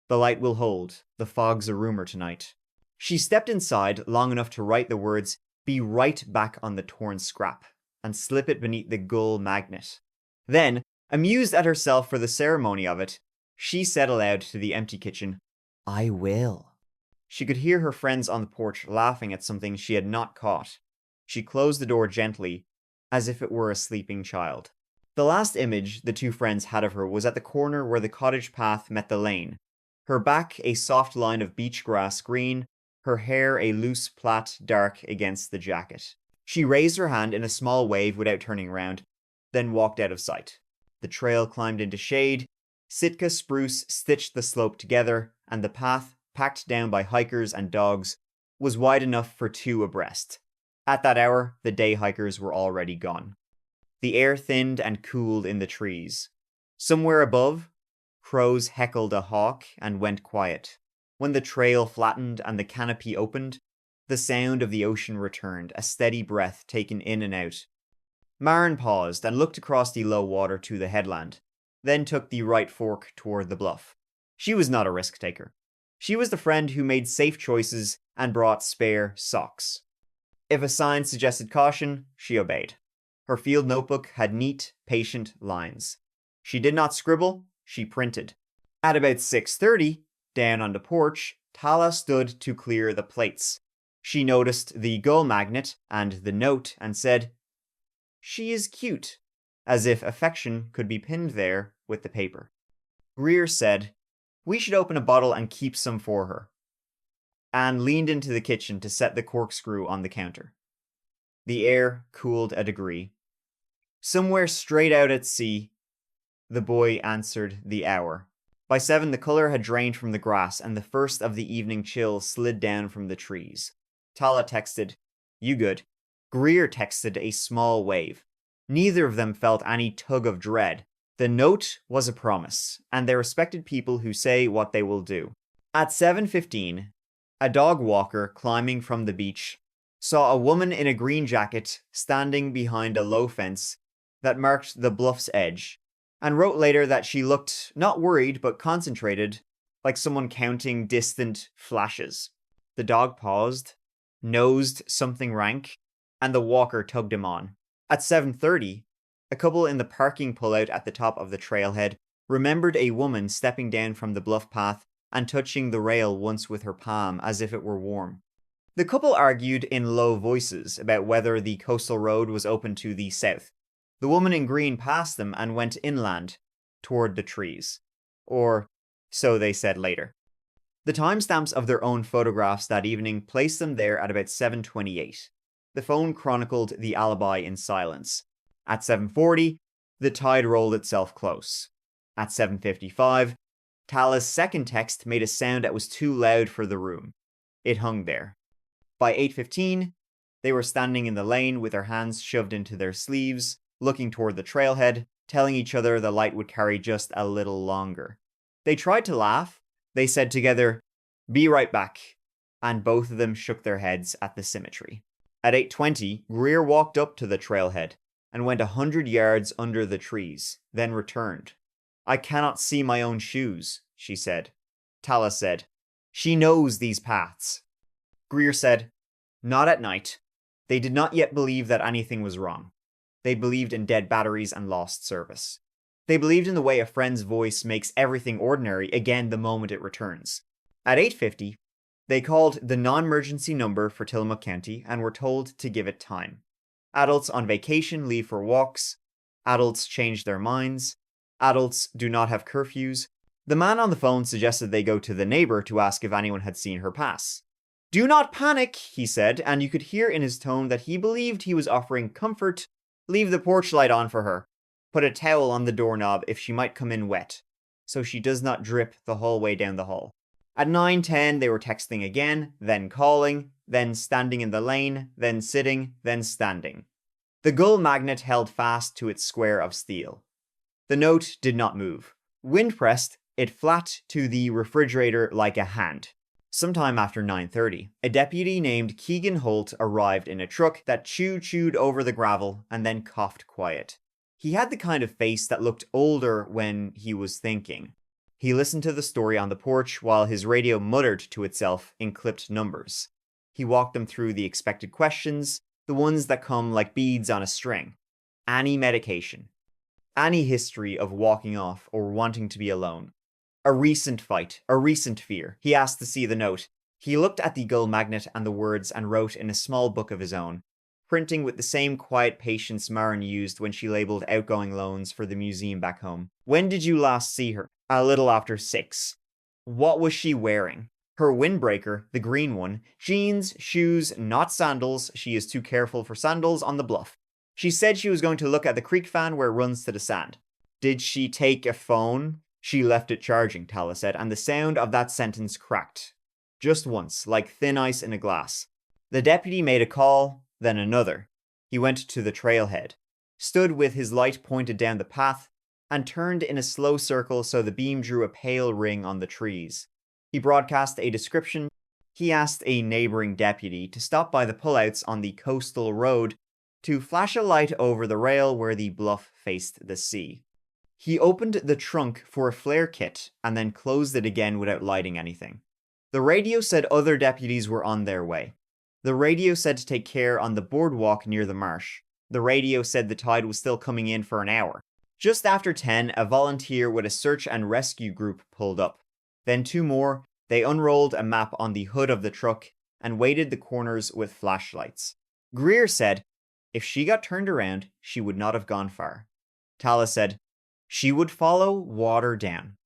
"The light will hold. The fog's a rumor tonight." She stepped inside long enough to write the words, "Be right back" on the torn scrap, and slip it beneath the gull magnet. Then, amused at herself for the ceremony of it, she said aloud to the empty kitchen, "I will." She could hear her friends on the porch laughing at something she had not caught. She closed the door gently, as if it were a sleeping child. The last image the two friends had of her was at the corner where the cottage path met the lane. Her back a soft line of beach grass green, her hair a loose plait dark against the jacket. She raised her hand in a small wave without turning around, then walked out of sight. The trail climbed into shade, Sitka spruce stitched the slope together, and the path, packed down by hikers and dogs, was wide enough for two abreast. At that hour, the day hikers were already gone. The air thinned and cooled in the trees. Somewhere above, crows heckled a hawk and went quiet. When the trail flattened and the canopy opened, the sound of the ocean returned, a steady breath taken in and out. Marin paused and looked across the low water to the headland, then took the right fork toward the bluff. She was not a risk-taker. She was the friend who made safe choices and brought spare socks. If a sign suggested caution, she obeyed. Her field notebook had neat, patient lines. She did not scribble, she printed. At about 6:30, down on the porch, Tala stood to clear the plates. She noticed the gull magnet and the note and said, "She is cute," as if affection could be pinned there with the paper. Greer said, "We should open a bottle and keep some for her." Anne leaned into the kitchen to set the corkscrew on the counter. The air cooled a degree. Somewhere straight out at sea, the boy answered the hour. By 7, the color had drained from the grass, and the first of the evening chill slid down from the trees. Tala texted, "You good?" Greer texted a small wave. Neither of them felt any tug of dread. The note was a promise, and they respected people who say what they will do. At 7:15, a dog walker climbing from the beach saw a woman in a green jacket standing behind a low fence that marked the bluff's edge, and wrote later that she looked not worried but concentrated, like someone counting distant flashes. The dog paused, nosed something rank, and the walker tugged him on. At 7:30, a couple in the parking pullout at the top of the trailhead remembered a woman stepping down from the bluff path and touching the rail once with her palm as if it were warm. The couple argued in low voices about whether the coastal road was open to the south. The woman in green passed them and went inland, toward the trees. Or so they said later. The timestamps of their own photographs that evening placed them there at about 7:28. The phone chronicled the alibi in silence. At 7:40, the tide rolled itself close. At 7:55, Tala's second text made a sound that was too loud for the room. It hung there. By 8:15, they were standing in the lane with their hands shoved into their sleeves, looking toward the trailhead, telling each other the light would carry just a little longer. They tried to laugh. They said together, "Be right back," and both of them shook their heads at the symmetry. At 8:20, Greer walked up to the trailhead and went 100 yards under the trees, then returned. "I cannot see my own shoes," she said. Tala said, "She knows these paths." Greer said, "Not at night." They did not yet believe that anything was wrong. They believed in dead batteries and lost service. They believed in the way a friend's voice makes everything ordinary again the moment it returns. At 8:50, they called the non-emergency number for Tillamook County and were told to give it time. Adults on vacation leave for walks. Adults change their minds. Adults do not have curfews. The man on the phone suggested they go to the neighbor to ask if anyone had seen her pass. "Do not panic," he said, and you could hear in his tone that he believed he was offering comfort. "Leave the porch light on for her. Put a towel on the doorknob if she might come in wet, so she does not drip the whole way down the hall." At 9:10, they were texting again, then calling, then standing in the lane, then sitting, then standing. The gull magnet held fast to its square of steel. The note did not move. Wind pressed, it flat to the refrigerator like a hand. Sometime after 9:30, a deputy named Keegan Holt arrived in a truck that chewed over the gravel and then coughed quiet. He had the kind of face that looked older when he was thinking. He listened to the story on the porch while his radio muttered to itself in clipped numbers. He walked them through the expected questions, the ones that come like beads on a string. Any medication. Any history of walking off or wanting to be alone. A recent fight, a recent fear. He asked to see the note. He looked at the gull magnet and the words and wrote in a small book of his own, printing with the same quiet patience Maren used when she labelled outgoing loans for the museum back home. "When did you last see her?" "A little after 6. "What was she wearing?" "Her windbreaker, the green one. Jeans, shoes, not sandals. She is too careful for sandals on the bluff. She said she was going to look at the creek fan where it runs to the sand." "Did she take a phone?" "She left it charging," Tala said, and the sound of that sentence cracked. Just once, like thin ice in a glass. The deputy made a call, then another. He went to the trailhead, stood with his light pointed down the path, and turned in a slow circle so the beam drew a pale ring on the trees. He broadcast a description. He asked a neighboring deputy to stop by the pullouts on the coastal road to flash a light over the rail where the bluff faced the sea. He opened the trunk for a flare kit and then closed it again without lighting anything. The radio said other deputies were on their way. The radio said to take care on the boardwalk near the marsh. The radio said the tide was still coming in for an hour. Just after 10, a volunteer with a search and rescue group pulled up. Then 2 more. They unrolled a map on the hood of the truck and weighted the corners with flashlights. Greer said, if she got turned around, she would not have gone far. Tala said, she would follow water down.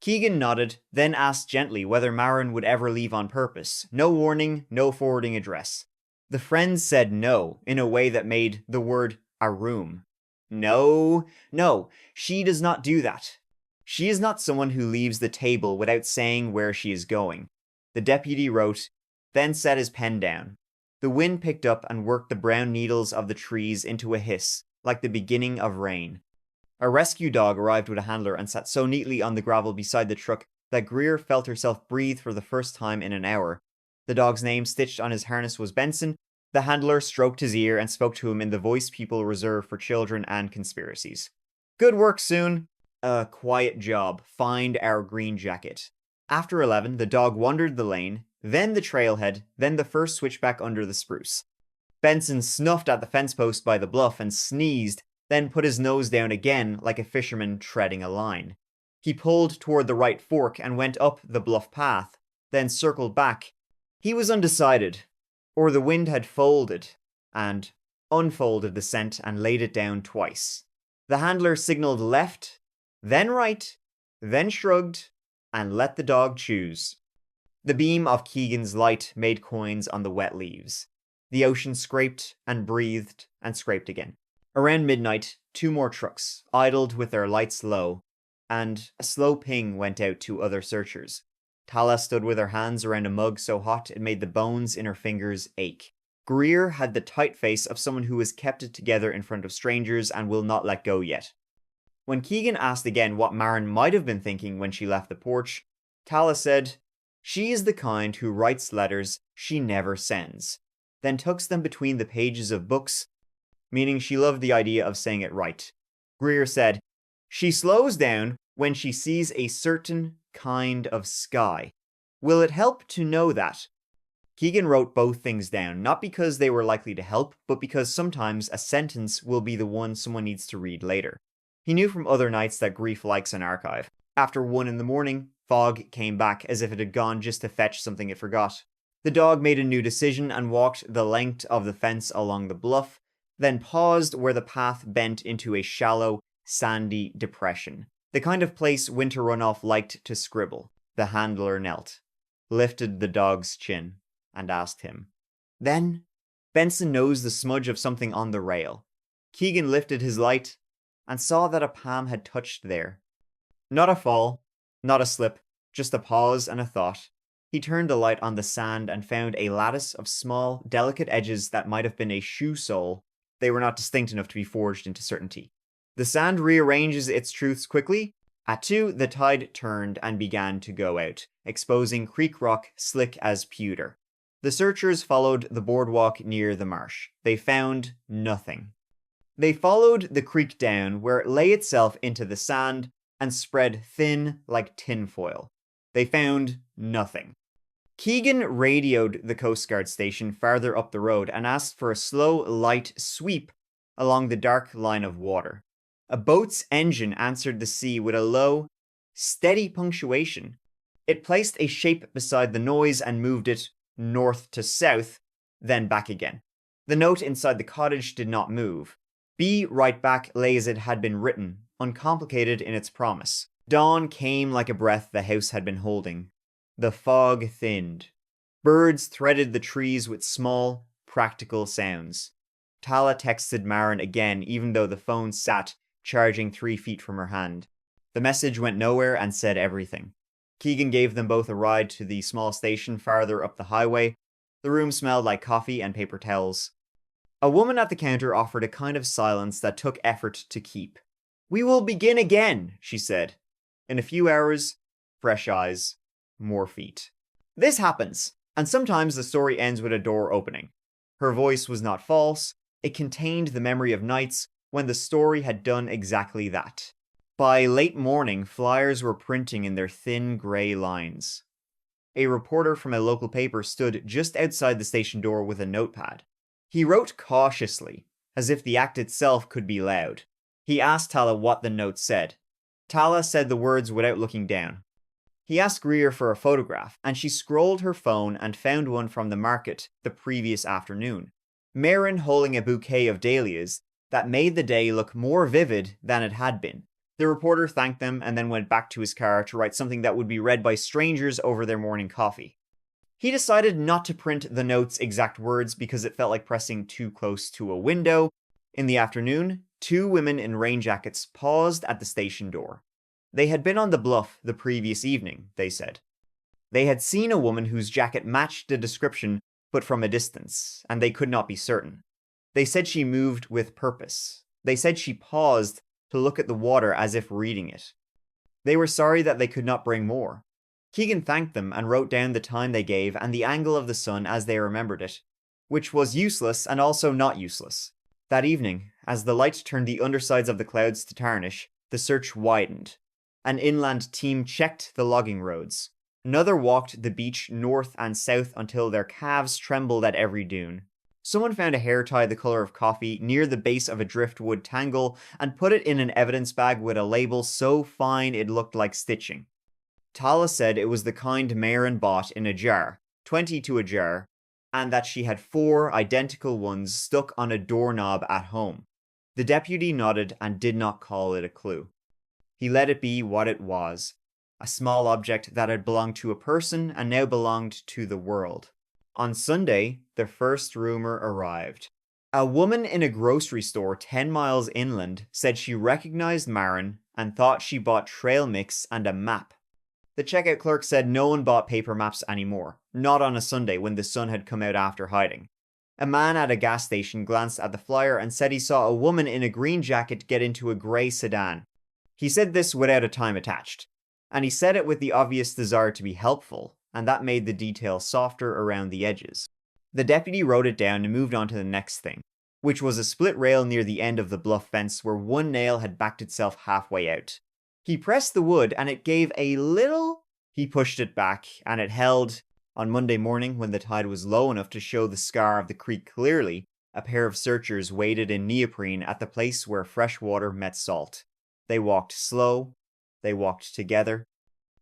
Keegan nodded, then asked gently whether Maren would ever leave on purpose. No warning, no forwarding address. The friends said no, in a way that made the word a room. No, she does not do that. She is not someone who leaves the table without saying where she is going. The deputy wrote, then set his pen down. The wind picked up and worked the brown needles of the trees into a hiss, like the beginning of rain. A rescue dog arrived with a handler and sat so neatly on the gravel beside the truck that Greer felt herself breathe for the first time in an hour. The dog's name stitched on his harness was Benson. The handler stroked his ear and spoke to him in the voice people reserve for children and conspiracies. Good work, Soon. A quiet job. Find our green jacket. After 11, the dog wandered the lane, then the trailhead, then the first switchback under the spruce. Benson snuffed at the fence post by the bluff and sneezed, then put his nose down again like a fisherman treading a line. He pulled toward the right fork and went up the bluff path, then circled back. He was undecided, or the wind had folded and unfolded the scent and laid it down twice. The handler signaled left, then right, then shrugged, and let the dog choose. The beam of Keegan's light made coins on the wet leaves. The ocean scraped and breathed and scraped again. Around midnight, 2 more trucks idled with their lights low, and a slow ping went out to other searchers. Tala stood with her hands around a mug so hot it made the bones in her fingers ache. Greer had the tight face of someone who has kept it together in front of strangers and will not let go yet. When Keegan asked again what Maren might have been thinking when she left the porch, Tala said, "She is the kind who writes letters she never sends, then tucks them between the pages of books," meaning she loved the idea of saying it right. Greer said, "She slows down when she sees a certain kind of sky. Will it help to know that?" Keegan wrote both things down, not because they were likely to help, but because sometimes a sentence will be the one someone needs to read later. He knew from other nights that grief likes an archive. After 1 in the morning, Fog came back as if it had gone just to fetch something it forgot. The dog made a new decision and walked the length of the fence along the bluff, then paused where the path bent into a shallow, sandy depression. The kind of place winter runoff liked to scribble. The handler knelt, lifted the dog's chin, and asked him. Then, Benson nosed the smudge of something on the rail. Keegan lifted his light and saw that a palm had touched there. Not a fall, not a slip, just a pause and a thought. He turned the light on the sand and found a lattice of small, delicate edges that might have been a shoe sole. They were not distinct enough to be forged into certainty. The sand rearranges its truths quickly. At 2, the tide turned and began to go out, exposing creek rock slick as pewter. The searchers followed the boardwalk near the marsh. They found nothing. They followed the creek down where it lay itself into the sand and spread thin like tinfoil. They found nothing. Keegan radioed the Coast Guard station farther up the road and asked for a slow, light sweep along the dark line of water. A boat's engine answered the sea with a low, steady punctuation. It placed a shape beside the noise and moved it north to south, then back again. The note inside the cottage did not move. Be right back lay as it had been written, uncomplicated in its promise. Dawn came like a breath the house had been holding. The fog thinned. Birds threaded the trees with small, practical sounds. Tala texted Maren again, even though the phone sat, charging 3 feet from her hand. The message went nowhere and said everything. Keegan gave them both a ride to the small station farther up the highway. The room smelled like coffee and paper towels. A woman at the counter offered a kind of silence that took effort to keep. "We will begin again," she said. In a few hours, fresh eyes, more feet. This happens, and sometimes the story ends with a door opening. Her voice was not false. It contained the memory of nights when the story had done exactly that. By late morning, flyers were printing in their thin grey lines. A reporter from a local paper stood just outside the station door with a notepad. He wrote cautiously, as if the act itself could be loud. He asked Tala what the note said. Tala said the words without looking down. He asked Greer for a photograph, and she scrolled her phone and found one from the market the previous afternoon. Maren holding a bouquet of dahlias that made the day look more vivid than it had been. The reporter thanked them and then went back to his car to write something that would be read by strangers over their morning coffee. He decided not to print the note's exact words because it felt like pressing too close to a window. In the afternoon, 2 women in rain jackets paused at the station door. They had been on the bluff the previous evening, they said. They had seen a woman whose jacket matched the description, but from a distance, and they could not be certain. They said she moved with purpose. They said she paused to look at the water as if reading it. They were sorry that they could not bring more. Keegan thanked them and wrote down the time they gave and the angle of the sun as they remembered it, which was useless and also not useless. That evening, as the light turned the undersides of the clouds to tarnish, the search widened. An inland team checked the logging roads. Another walked the beach north and south until their calves trembled at every dune. Someone found a hair tie the color of coffee near the base of a driftwood tangle and put it in an evidence bag with a label so fine it looked like stitching. Tala said it was the kind Maren bought in a jar, 20 to a jar, and that she had 4 identical ones stuck on a doorknob at home. The deputy nodded and did not call it a clue. He let it be what it was, a small object that had belonged to a person and now belonged to the world. On Sunday, the first rumor arrived. A woman in a grocery store 10 miles inland said she recognized Maren and thought she bought trail mix and a map. The checkout clerk said no one bought paper maps anymore, not on a Sunday when the sun had come out after hiding. A man at a gas station glanced at the flyer and said he saw a woman in a green jacket get into a grey sedan. He said this without a time attached, and he said it with the obvious desire to be helpful, and that made the detail softer around the edges. The deputy wrote it down and moved on to the next thing, which was a split rail near the end of the bluff fence where one nail had backed itself halfway out. He pressed the wood and it gave a little. He pushed it back and it held. On Monday morning, when the tide was low enough to show the scar of the creek clearly, a pair of searchers waded in neoprene at the place where fresh water met salt. They walked slow. They walked together.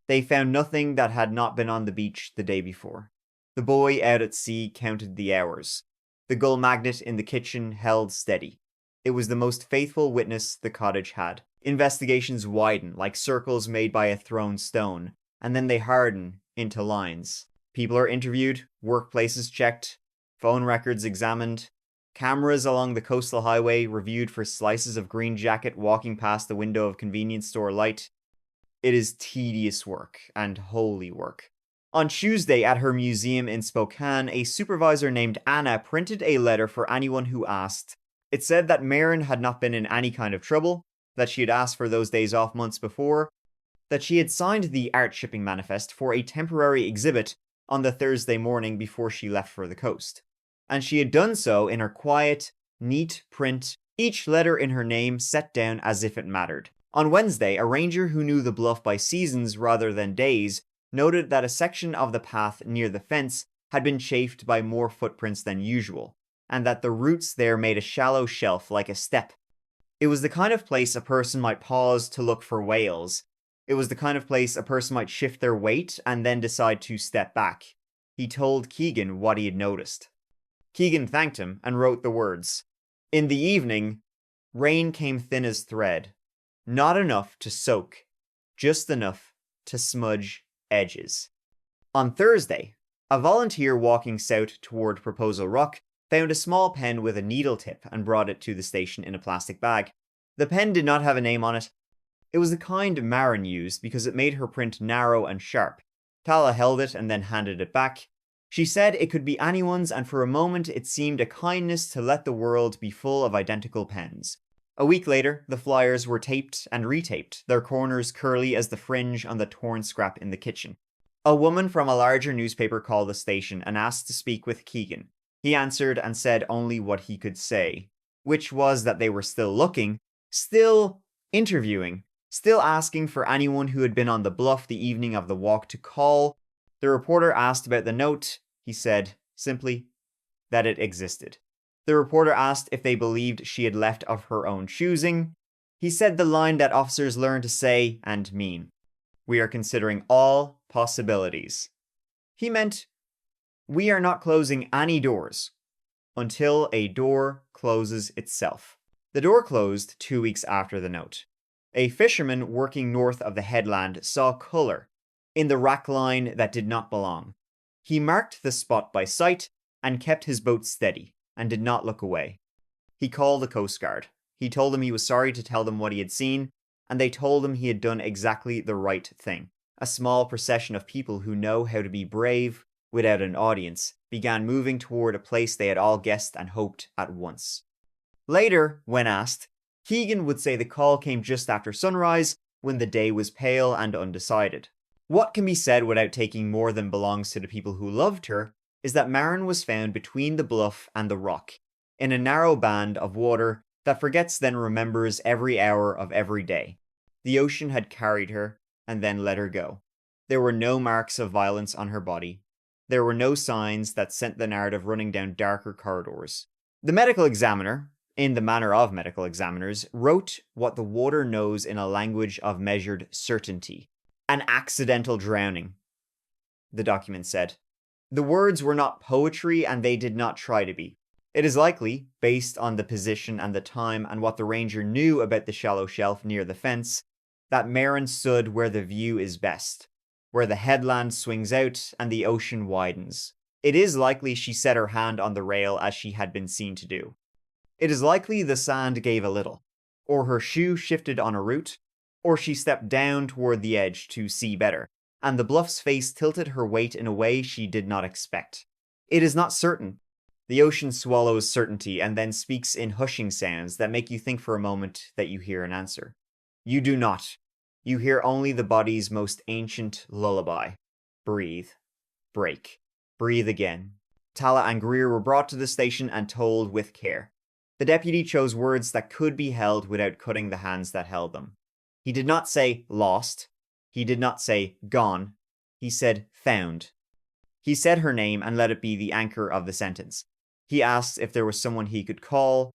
They found nothing that had not been on the beach the day before. The boy out at sea counted the hours. The gull magnet in the kitchen held steady. It was the most faithful witness the cottage had. Investigations widen like circles made by a thrown stone, and then they harden into lines. People are interviewed, workplaces checked, phone records examined, cameras along the coastal highway reviewed for slices of green jacket walking past the window of convenience store light. It is tedious work and holy work. On Tuesday at her museum in Spokane, a supervisor named Anna printed a letter for anyone who asked. It said that Maren had not been in any kind of trouble, that she had asked for those days off months before, that she had signed the art shipping manifest for a temporary exhibit on the Thursday morning before she left for the coast. And she had done so in her quiet, neat print, each letter in her name set down as if it mattered. On Wednesday, a ranger who knew the bluff by seasons rather than days noted that a section of the path near the fence had been chafed by more footprints than usual, and that the roots there made a shallow shelf like a step. It was the kind of place a person might pause to look for whales. It was the kind of place a person might shift their weight and then decide to step back. He told Keegan what he had noticed. Keegan thanked him and wrote the words. In the evening, rain came thin as thread. Not enough to soak, just enough to smudge edges. On Thursday, a volunteer walking south toward Proposal Rock found a small pen with a needle tip and brought it to the station in a plastic bag. The pen did not have a name on it. It was the kind Maren used because it made her print narrow and sharp. Tala held it and then handed it back. She said it could be anyone's, and for a moment it seemed a kindness to let the world be full of identical pens. A week later, the flyers were taped and retaped, their corners curly as the fringe on the torn scrap in the kitchen. A woman from a larger newspaper called the station and asked to speak with Keegan. He answered and said only what he could say, which was that they were still looking, still interviewing, still asking for anyone who had been on the bluff the evening of the walk to call. The reporter asked about the note. He said, simply, that it existed. The reporter asked if they believed she had left of her own choosing. He said the line that officers learn to say and mean. We are considering all possibilities. He meant, we are not closing any doors until a door closes itself. The door closed 2 weeks after the note. A fisherman working north of the headland saw colour in the rack line that did not belong. He marked the spot by sight and kept his boat steady and did not look away. He called the Coast Guard. He told them he was sorry to tell them what he had seen, and they told him he had done exactly the right thing. A small procession of people who know how to be brave without an audience began moving toward a place they had all guessed and hoped at once. Later, when asked, Keegan would say the call came just after sunrise, when the day was pale and undecided. What can be said without taking more than belongs to the people who loved her is that Maren was found between the bluff and the rock, in a narrow band of water that forgets then remembers every hour of every day. The ocean had carried her and then let her go. There were no marks of violence on her body. There were no signs that sent the narrative running down darker corridors. The medical examiner, in the manner of medical examiners, wrote what the water knows in a language of measured certainty. An accidental drowning, the document said. The words were not poetry and they did not try to be. It is likely, based on the position and the time and what the ranger knew about the shallow shelf near the fence, that Maren stood where the view is best, where the headland swings out and the ocean widens. It is likely she set her hand on the rail as she had been seen to do. It is likely the sand gave a little, or her shoe shifted on a root, or she stepped down toward the edge to see better, and the bluff's face tilted her weight in a way she did not expect. It is not certain. The ocean swallows certainty and then speaks in hushing sounds that make you think for a moment that you hear an answer. You do not. You hear only the body's most ancient lullaby. Breathe. Break. Breathe again. Tala and Greer were brought to the station and told with care. The deputy chose words that could be held without cutting the hands that held them. He did not say lost. He did not say gone. He said found. He said her name and let it be the anchor of the sentence. He asked if there was someone he could call.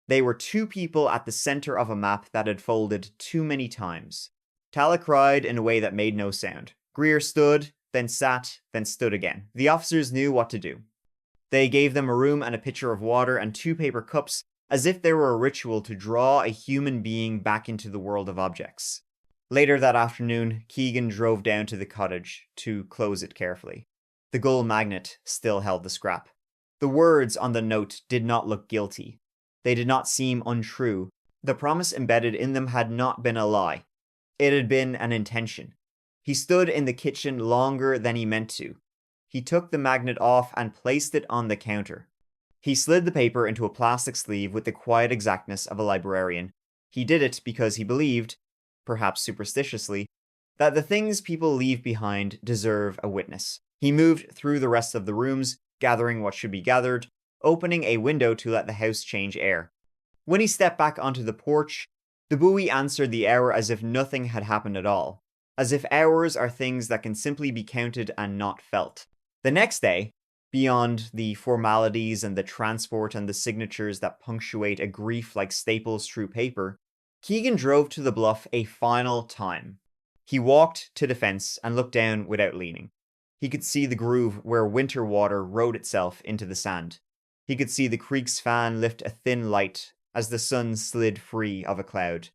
They were two people at the center of a map that had folded too many times. Tala cried in a way that made no sound. Greer stood, then sat, then stood again. The officers knew what to do. They gave them a room and a pitcher of water and 2 paper cups, as if they were a ritual to draw a human being back into the world of objects. Later that afternoon, Keegan drove down to the cottage to close it carefully. The Gull magnet still held the scrap. The words on the note did not look guilty. They did not seem untrue. The promise embedded in them had not been a lie. It had been an intention. He stood in the kitchen longer than he meant to. He took the magnet off and placed it on the counter. He slid the paper into a plastic sleeve with the quiet exactness of a librarian. He did it because he believed, perhaps superstitiously, that the things people leave behind deserve a witness. He moved through the rest of the rooms, gathering what should be gathered, opening a window to let the house change air. When he stepped back onto the porch, the buoy answered the hour as if nothing had happened at all, as if hours are things that can simply be counted and not felt. The next day, beyond the formalities and the transport and the signatures that punctuate a grief like staples through paper, Keegan drove to the bluff a final time. He walked to the fence and looked down without leaning. He could see the groove where winter water rode itself into the sand. He could see the creek's fan lift a thin light as the sun slid free of a cloud.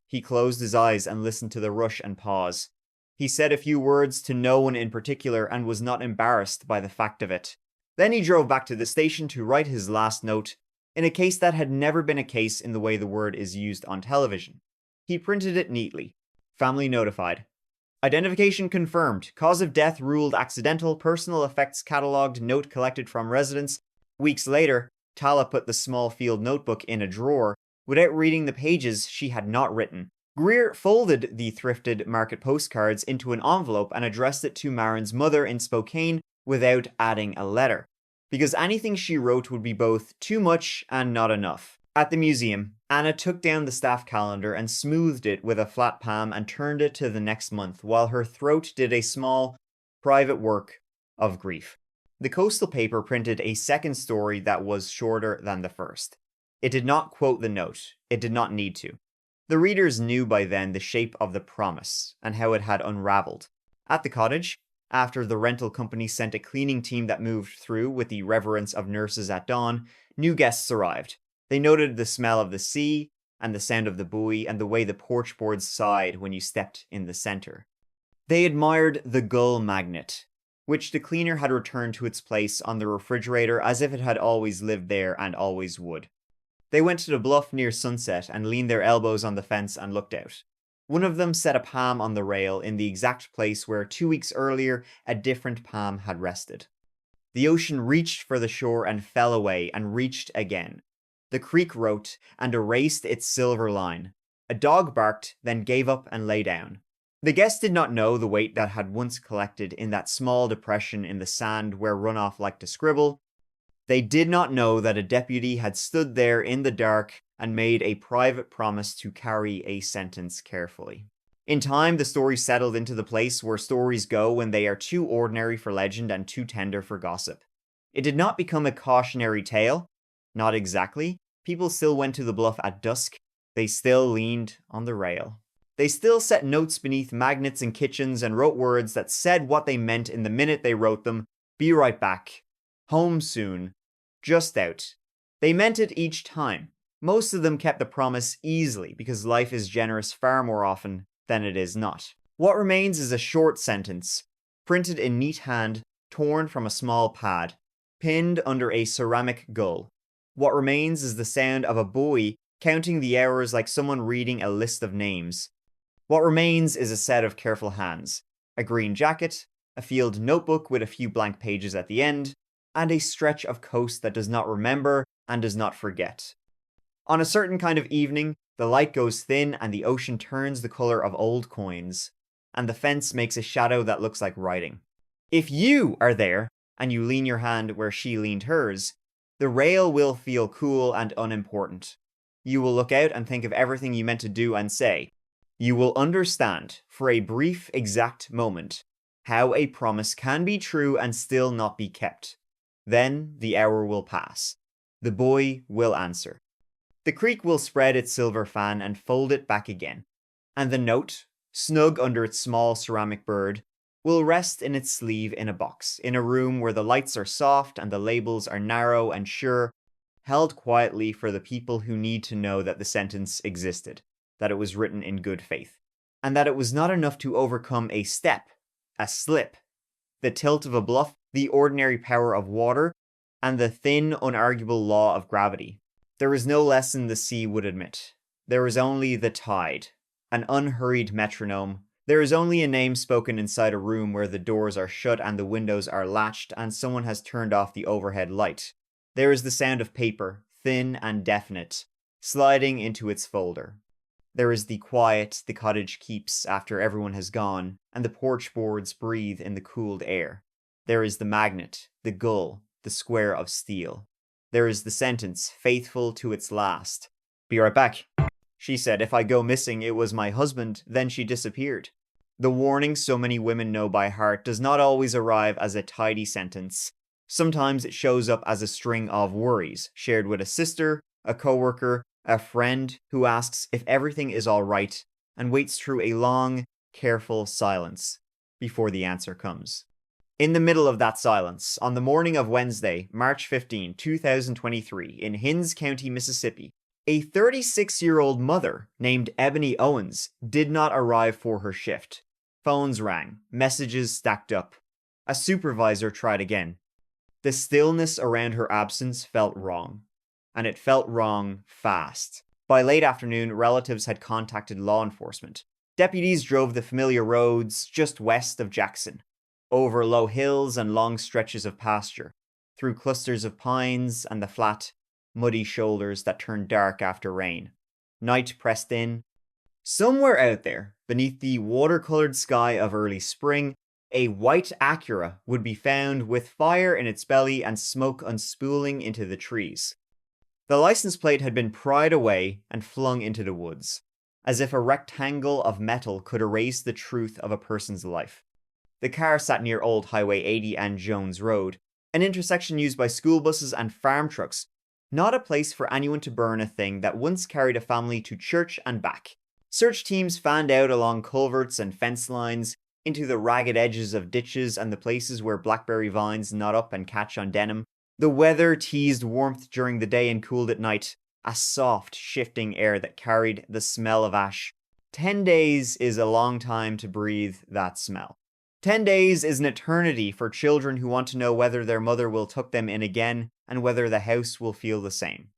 He closed his eyes and listened to the rush and pause. He said a few words to no one in particular and was not embarrassed by the fact of it. Then he drove back to the station to write his last note, in a case that had never been a case in the way the word is used on television. He printed it neatly. Family notified. Identification confirmed. Cause of death ruled accidental. Personal effects catalogued. Note collected from residents. Weeks later, Tala put the small field notebook in a drawer without reading the pages she had not written. Greer folded the thrifted market postcards into an envelope and addressed it to Maren's mother in Spokane without adding a letter, because anything she wrote would be both too much and not enough. At the museum, Anna took down the staff calendar and smoothed it with a flat palm and turned it to the next month, while her throat did a small, private work of grief. The coastal paper printed a second story that was shorter than the first. It did not quote the note. It did not need to. The readers knew by then the shape of the promise and how it had unraveled. At the cottage, after the rental company sent a cleaning team that moved through with the reverence of nurses at dawn, new guests arrived. They noted the smell of the sea and the sound of the buoy and the way the porch boards sighed when you stepped in the center. They admired the Gull magnet, which the cleaner had returned to its place on the refrigerator as if it had always lived there and always would. They went to the bluff near sunset and leaned their elbows on the fence and looked out. One of them set a palm on the rail in the exact place where 2 weeks earlier a different palm had rested. The ocean reached for the shore and fell away and reached again. The creek wrote and erased its silver line. A dog barked, then gave up and lay down. The guests did not know the weight that had once collected in that small depression in the sand where runoff liked to scribble. They did not know that a deputy had stood there in the dark and made a private promise to carry a sentence carefully. In time, the story settled into the place where stories go when they are too ordinary for legend and too tender for gossip. It did not become a cautionary tale. Not exactly. People still went to the bluff at dusk. They still leaned on the rail. They still set notes beneath magnets in kitchens and wrote words that said what they meant in the minute they wrote them. Be right back. Home soon. Just out. They meant it each time. Most of them kept the promise easily because life is generous far more often than it is not. What remains is a short sentence, printed in neat hand, torn from a small pad, pinned under a ceramic gull. What remains is the sound of a buoy counting the hours like someone reading a list of names. What remains is a set of careful hands, a green jacket, a field notebook with a few blank pages at the end, and a stretch of coast that does not remember and does not forget. On a certain kind of evening, the light goes thin and the ocean turns the color of old coins, and the fence makes a shadow that looks like writing. If you are there, and you lean your hand where she leaned hers, the rail will feel cool and unimportant. You will look out and think of everything you meant to do and say. You will understand, for a brief, exact moment, how a promise can be true and still not be kept. Then the hour will pass. The boy will answer. The creek will spread its silver fan and fold it back again. And the note, snug under its small ceramic bird, will rest in its sleeve in a box, in a room where the lights are soft and the labels are narrow and sure, held quietly for the people who need to know that the sentence existed, that it was written in good faith, and that it was not enough to overcome a step, a slip, the tilt of a bluff, the ordinary power of water, and the thin, unarguable law of gravity. There is no lesson the sea would admit. There is only the tide, an unhurried metronome. There is only a name spoken inside a room where the doors are shut and the windows are latched and someone has turned off the overhead light. There is the sound of paper, thin and definite, sliding into its folder. There is the quiet the cottage keeps after everyone has gone, and the porch boards breathe in the cooled air. There is the magnet, the gull, the square of steel. There is the sentence, faithful to its last. Be right back. She said if I go missing it was my husband, then she disappeared. The warning so many women know by heart does not always arrive as a tidy sentence. Sometimes it shows up as a string of worries, shared with a sister, a coworker, a friend who asks if everything is all right and waits through a long, careful silence before the answer comes. In the middle of that silence, on the morning of Wednesday, March 15, 2023, in Hinds County, Mississippi, a 36-year-old mother named Ebony Owens did not arrive for her shift. Phones rang, messages stacked up. A supervisor tried again. The stillness around her absence felt wrong. And it felt wrong fast. By late afternoon, relatives had contacted law enforcement. Deputies drove the familiar roads just west of Jackson, over low hills and long stretches of pasture, through clusters of pines and the flat, muddy shoulders that turned dark after rain. Night pressed in. Somewhere out there, beneath the watercolored sky of early spring, a white Acura would be found with fire in its belly and smoke unspooling into the trees. The license plate had been pried away and flung into the woods, as if a rectangle of metal could erase the truth of a person's life. The car sat near Old Highway 80 and Jones Road, an intersection used by school buses and farm trucks, not a place for anyone to burn a thing that once carried a family to church and back. Search teams fanned out along culverts and fence lines, into the ragged edges of ditches and the places where blackberry vines knot up and catch on denim. The weather teased warmth during the day and cooled at night, a soft, shifting air that carried the smell of ash. 10 days is a long time to breathe that smell. 10 days is an eternity for children who want to know whether their mother will tuck them in again and whether the house will feel the same.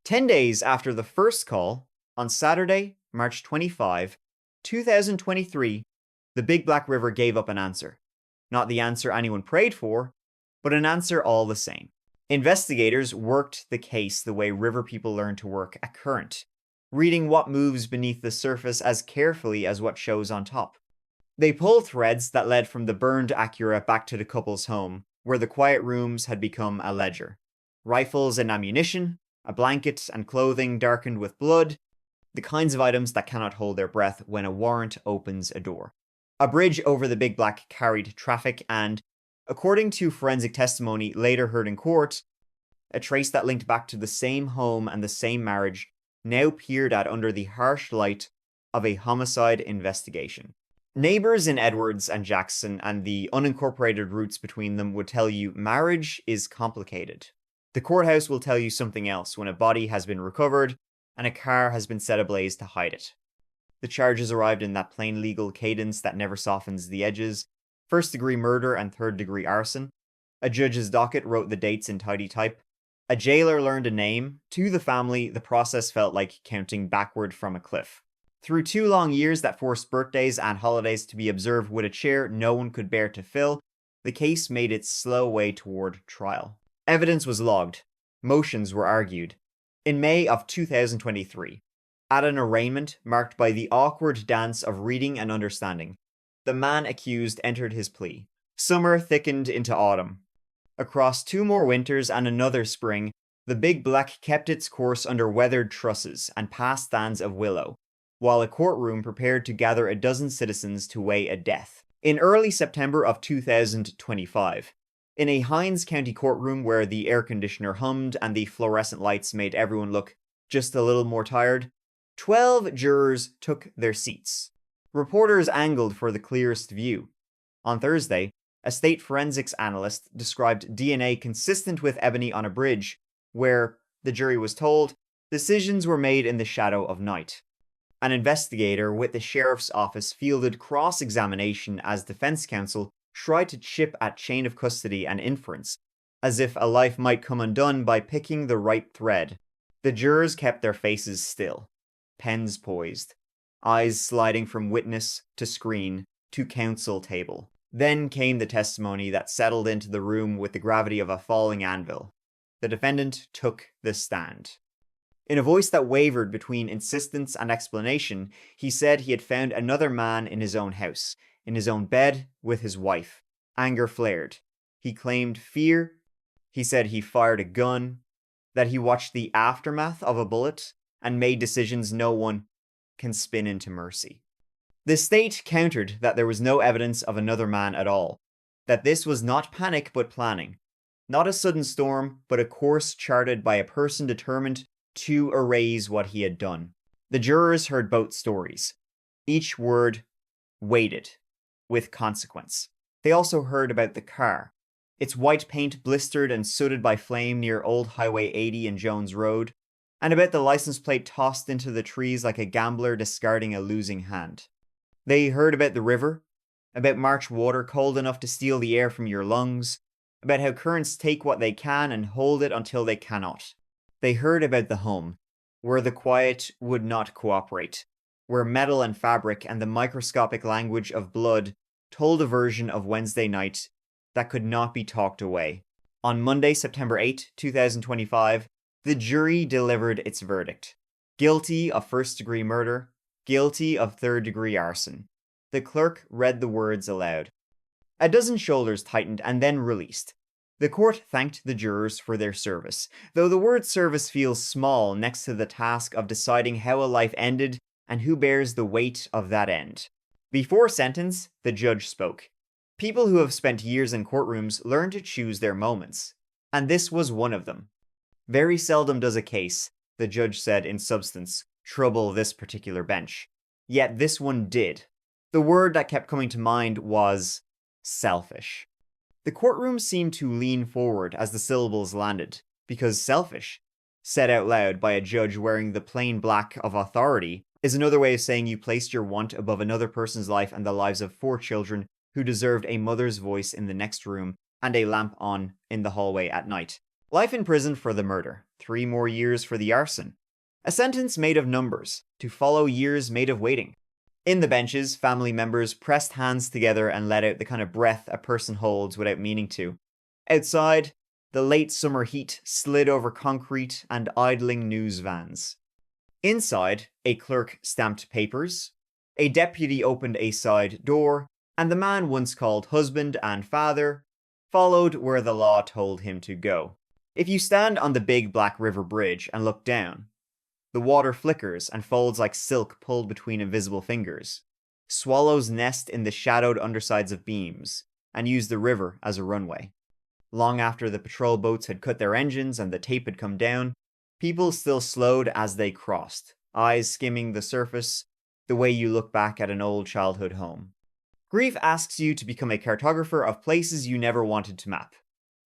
10 days after the first call, on Saturday, March 25, 2023, the Big Black River gave up an answer. Not the answer anyone prayed for, but an answer all the same. Investigators worked the case the way river people learn to work a current, reading what moves beneath the surface as carefully as what shows on top. They pulled threads that led from the burned Acura back to the couple's home, where the quiet rooms had become a ledger. Rifles and ammunition, a blanket and clothing darkened with blood, the kinds of items that cannot hold their breath when a warrant opens a door. A bridge over the Big Black carried traffic and, according to forensic testimony later heard in court, a trace that linked back to the same home and the same marriage now peered at under the harsh light of a homicide investigation. Neighbors in Edwards and Jackson and the unincorporated roots between them would tell you marriage is complicated. The courthouse will tell you something else when a body has been recovered and a car has been set ablaze to hide it. The charges arrived in that plain legal cadence that never softens the edges: first-degree murder and third-degree arson. A judge's docket wrote the dates in tidy type. A jailer learned a name. To the family, the process felt like counting backward from a cliff. Through 2 long years that forced birthdays and holidays to be observed with a chair no one could bear to fill, the case made its slow way toward trial. Evidence was logged. Motions were argued. In May of 2023, at an arraignment marked by the awkward dance of reading and understanding, the man accused entered his plea. Summer thickened into autumn. Across 2 more winters and another spring, the Big Black kept its course under weathered trusses and past stands of willow, while a courtroom prepared to gather a dozen citizens to weigh a death. In early September of 2025, in a Hinds County courtroom where the air conditioner hummed and the fluorescent lights made everyone look just a little more tired, 12 jurors took their seats. Reporters angled for the clearest view. On Thursday, a state forensics analyst described DNA consistent with ebony on a bridge, where, the jury was told, decisions were made in the shadow of night. An investigator with the sheriff's office fielded cross-examination as defense counsel tried to chip at chain of custody and inference, as if a life might come undone by picking the right thread. The jurors kept their faces still, pens poised, eyes sliding from witness to screen to counsel table. Then came the testimony that settled into the room with the gravity of a falling anvil. The defendant took the stand. In a voice that wavered between insistence and explanation, he said he had found another man in his own house, in his own bed with his wife. Anger flared. He claimed fear. He said he fired a gun, that he watched the aftermath of a bullet, and made decisions no one can spin into mercy. The state countered that there was no evidence of another man at all, that this was not panic but planning, not a sudden storm, but a course charted by a person determined to erase what he had done. The jurors heard both stories. Each word weighted with consequence. They also heard about the car, its white paint blistered and sooted by flame near Old Highway 80 and Jones Road, and about the license plate tossed into the trees like a gambler discarding a losing hand. They heard about the river, about March water cold enough to steal the air from your lungs, about how currents take what they can and hold it until they cannot. They heard about the home, where the quiet would not cooperate, where metal and fabric and the microscopic language of blood told a version of Wednesday night that could not be talked away. On Monday, September 8, 2025, the jury delivered its verdict. Guilty of first-degree murder, guilty of third-degree arson. The clerk read the words aloud. A dozen shoulders tightened and then released. The court thanked the jurors for their service, though the word service feels small next to the task of deciding how a life ended and who bears the weight of that end. Before sentence, the judge spoke. People who have spent years in courtrooms learn to choose their moments, and this was one of them. Very seldom does a case, the judge said in substance, trouble this particular bench. Yet this one did. The word that kept coming to mind was selfish. The courtroom seemed to lean forward as the syllables landed, because selfish, said out loud by a judge wearing the plain black of authority, is another way of saying you placed your want above another person's life and the lives of 4 children who deserved a mother's voice in the next room and a lamp on in the hallway at night. Life in prison for the murder, 3 more years for the arson. A sentence made of numbers, to follow years made of waiting. In the benches, family members pressed hands together and let out the kind of breath a person holds without meaning to. Outside, The late summer heat slid over concrete and idling news vans. Inside, a clerk stamped papers, a deputy opened a side door, and the man once called husband and father followed where the law told him to go. If you stand on the big Black River Bridge and look down, the water flickers and folds like silk pulled between invisible fingers. Swallows nest in the shadowed undersides of beams and use the river as a runway. Long after the patrol boats had cut their engines and the tape had come down, people still slowed as they crossed, eyes skimming the surface, the way you look back at an old childhood home. Grief asks you to become a cartographer of places you never wanted to map.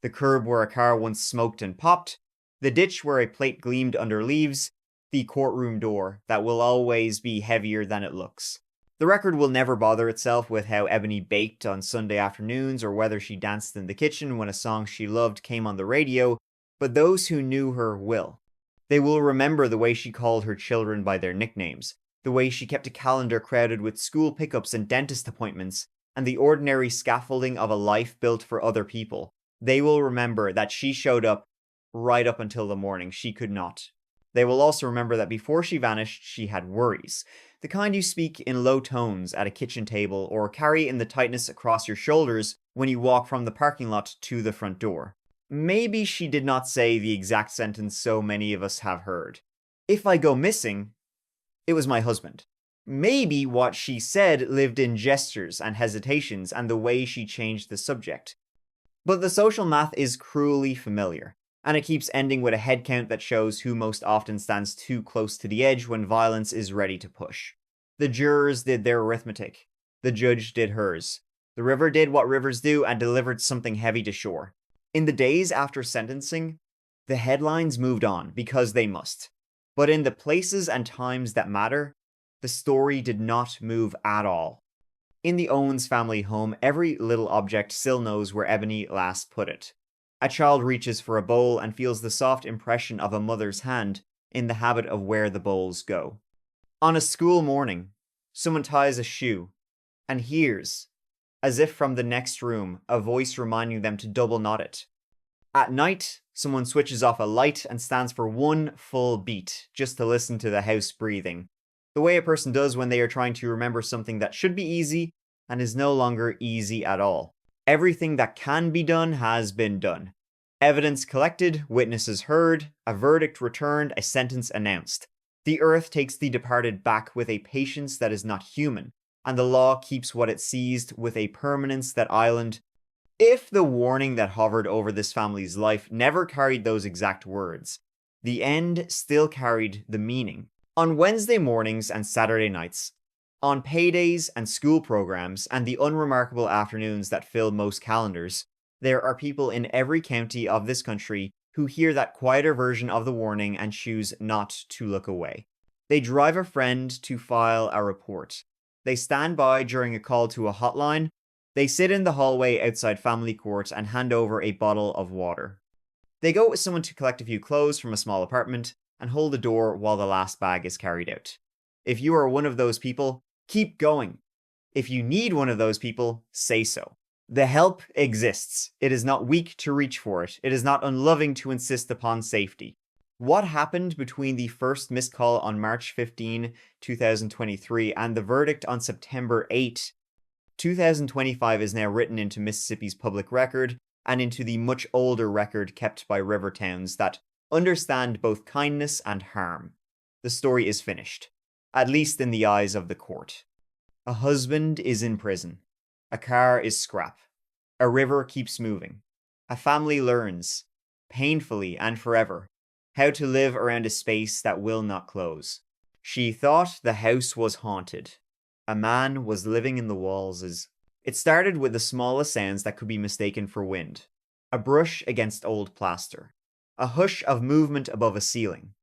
The curb where a car once smoked and popped, the ditch where a plate gleamed under leaves, the courtroom door that will always be heavier than it looks. The record will never bother itself with how Ebony baked on Sunday afternoons or whether she danced in the kitchen when a song she loved came on the radio, but those who knew her will. They will remember the way she called her children by their nicknames, the way she kept a calendar crowded with school pickups and dentist appointments, and the ordinary scaffolding of a life built for other people. They will remember that she showed up right up until the morning she could not. They will also remember that before she vanished, she had worries. The kind you speak in low tones at a kitchen table or carry in the tightness across your shoulders when you walk from the parking lot to the front door. Maybe she did not say the exact sentence so many of us have heard. If I go missing, it was my husband. Maybe what she said lived in gestures and hesitations and the way she changed the subject. But the social math is cruelly familiar, and it keeps ending with a head count that shows who most often stands too close to the edge when violence is ready to push. The jurors did their arithmetic. The judge did hers. The river did what rivers do and delivered something heavy to shore. In the days after sentencing, the headlines moved on because they must. But in the places and times that matter, the story did not move at all. In the Owens family home, every little object still knows where Ebony last put it. A child reaches for a bowl and feels the soft impression of a mother's hand in the habit of where the bowls go. On a school morning, someone ties a shoe and hears, as if from the next room, a voice reminding them to double knot it. At night, someone switches off a light and stands for one full beat just to listen to the house breathing, the way a person does when they are trying to remember something that should be easy and is no longer easy at all. Everything that can be done has been done. Evidence collected, witnesses heard, a verdict returned, a sentence announced. The earth takes the departed back with a patience that is not human, and the law keeps what it seized with a permanence that island. If the warning that hovered over this family's life never carried those exact words, the end still carried the meaning. On Wednesday mornings and Saturday nights, on paydays and school programs, and the unremarkable afternoons that fill most calendars, there are people in every county of this country who hear that quieter version of the warning and choose not to look away. They drive a friend to file a report. They stand by during a call to a hotline. They sit in the hallway outside family court and hand over a bottle of water. They go with someone to collect a few clothes from a small apartment and hold the door while the last bag is carried out. If you are one of those people, keep going. If you need one of those people, say so. The help exists. It is not weak to reach for it. It is not unloving to insist upon safety. What happened between the first missed call on March 15, 2023 and the verdict on September 8, 2025 is now written into Mississippi's public record and into the much older record kept by river towns that understand both kindness and harm. The story is finished, at least in the eyes of the court. A husband is in prison. A car is scrap. A river keeps moving. A family learns, painfully and forever, how to live around a space that will not close. She thought the house was haunted. A man was living in the walls. It started with the smallest sounds that could be mistaken for wind. A brush against old plaster. A hush of movement above a ceiling.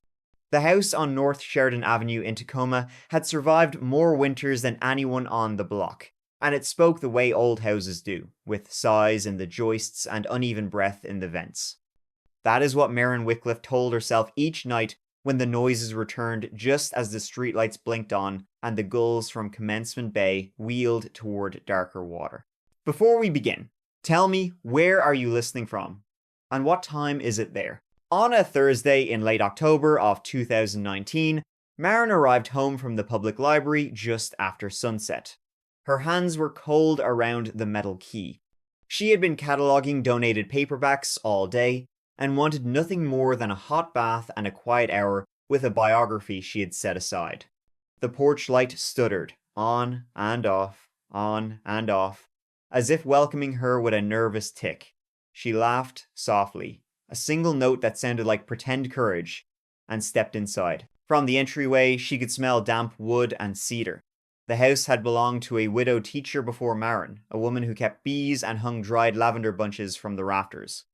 The house on North Sheridan Avenue in Tacoma had survived more winters than anyone on the block, and it spoke the way old houses do, with sighs in the joists and uneven breath in the vents. That is what Maren Wycliffe told herself each night when the noises returned just as the streetlights blinked on and the gulls from Commencement Bay wheeled toward darker water. Before we begin, tell me, where are you listening from? And what time is it there? On a Thursday in late October of 2019, Marin arrived home from the public library just after sunset. Her hands were cold around the metal key. She had been cataloguing donated paperbacks all day and wanted nothing more than a hot bath and a quiet hour with a biography she had set aside. The porch light stuttered, on and off, as if welcoming her with a nervous tick. She laughed softly, a single note that sounded like pretend courage, and stepped inside. From the entryway, she could smell damp wood and cedar. The house had belonged to a widowed teacher before Marin, a woman who kept bees and hung dried lavender bunches from the rafters.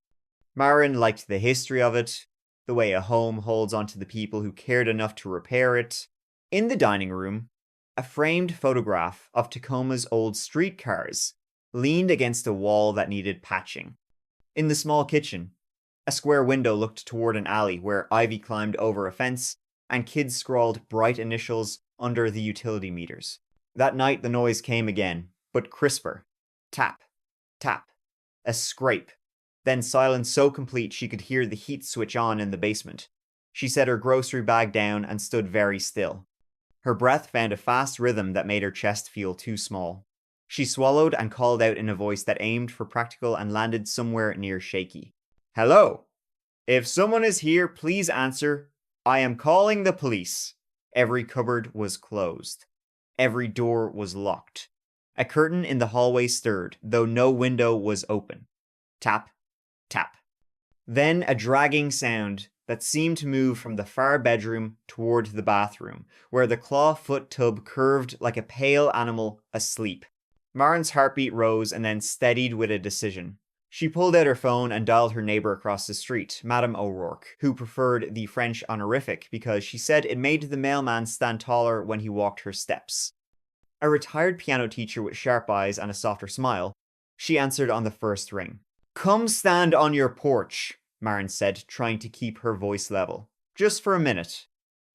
Marin liked the history of it, the way a home holds onto the people who cared enough to repair it. In the dining room, a framed photograph of Tacoma's old streetcars leaned against a wall that needed patching. In the small kitchen, a square window looked toward an alley where ivy climbed over a fence and kids scrawled bright initials under the utility meters. That night the noise came again, but crisper. Tap, tap, a scrape, then silence so complete she could hear the heat switch on in the basement. She set her grocery bag down and stood very still. Her breath found a fast rhythm that made her chest feel too small. She swallowed and called out in a voice that aimed for practical and landed somewhere near shaky. Hello? If someone is here, please answer. I am calling the police. Every cupboard was closed. Every door was locked. A curtain in the hallway stirred, though no window was open. Tap, tap. Then a dragging sound that seemed to move from the far bedroom toward the bathroom, where the claw-foot tub curved like a pale animal asleep. Marin's heartbeat rose and then steadied with a decision. She pulled out her phone and dialed her neighbor across the street, Madame O'Rourke, who preferred the French honorific because she said it made the mailman stand taller when he walked her steps. A retired piano teacher with sharp eyes and a softer smile, she answered on the first ring. Come stand on your porch, Marin said, trying to keep her voice level. Just for a minute.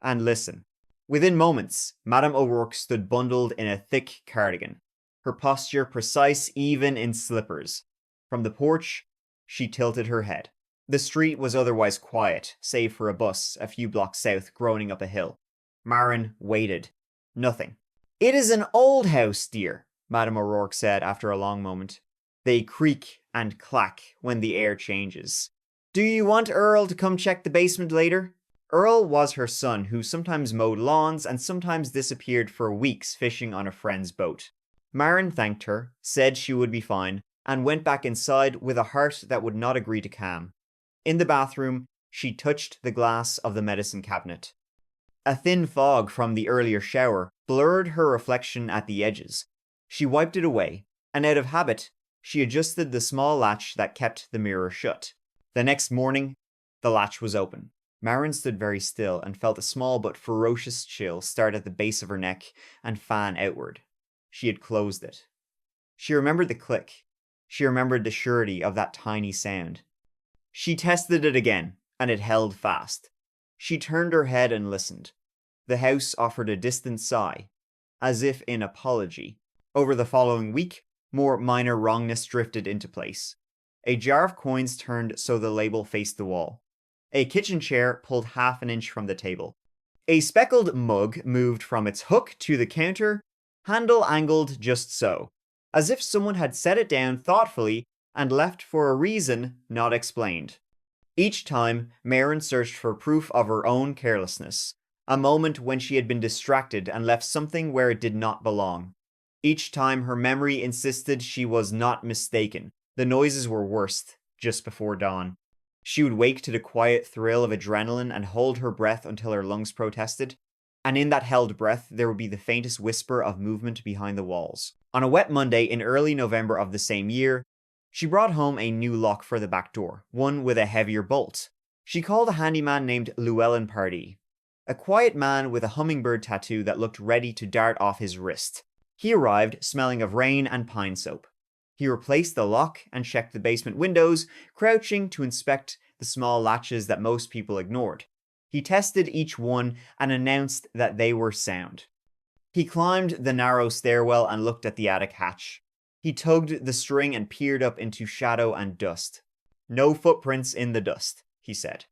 And listen. Within moments, Madame O'Rourke stood bundled in a thick cardigan, her posture precise even in slippers. From the porch, she tilted her head. The street was otherwise quiet, save for a bus a few blocks south groaning up a hill. Marin waited. Nothing. It is an old house, dear, Madame O'Rourke said after a long moment. They creak and clack when the air changes. Do you want Earl to come check the basement later? Earl was her son, who sometimes mowed lawns and sometimes disappeared for weeks fishing on a friend's boat. Marin thanked her, said she would be fine, and went back inside with a heart that would not agree to calm. In the bathroom, she touched the glass of the medicine cabinet. A thin fog from the earlier shower blurred her reflection at the edges. She wiped it away, and out of habit, she adjusted the small latch that kept the mirror shut. The next morning, the latch was open. Marin stood very still and felt a small but ferocious chill start at the base of her neck and fan outward. She had closed it. She remembered the click. She remembered the surety of that tiny sound. She tested it again, and it held fast. She turned her head and listened. The house offered a distant sigh, as if in apology. Over the following week, more minor wrongness drifted into place. A jar of coins turned so the label faced the wall. A kitchen chair pulled half an inch from the table. A speckled mug moved from its hook to the counter, handle angled just so, as if someone had set it down thoughtfully and left for a reason not explained. Each time, Marin searched for proof of her own carelessness, a moment when she had been distracted and left something where it did not belong. Each time her memory insisted she was not mistaken. The noises were worst, just before dawn. She would wake to the quiet thrill of adrenaline and hold her breath until her lungs protested. And in that held breath, there would be the faintest whisper of movement behind the walls. On a wet Monday in early November of the same year, she brought home a new lock for the back door, one with a heavier bolt. She called a handyman named Llewellyn Pardee, a quiet man with a hummingbird tattoo that looked ready to dart off his wrist. He arrived, smelling of rain and pine soap. He replaced the lock and checked the basement windows, crouching to inspect the small latches that most people ignored. He tested each one and announced that they were sound. He climbed the narrow stairwell and looked at the attic hatch. He tugged the string and peered up into shadow and dust. No footprints in the dust, he said,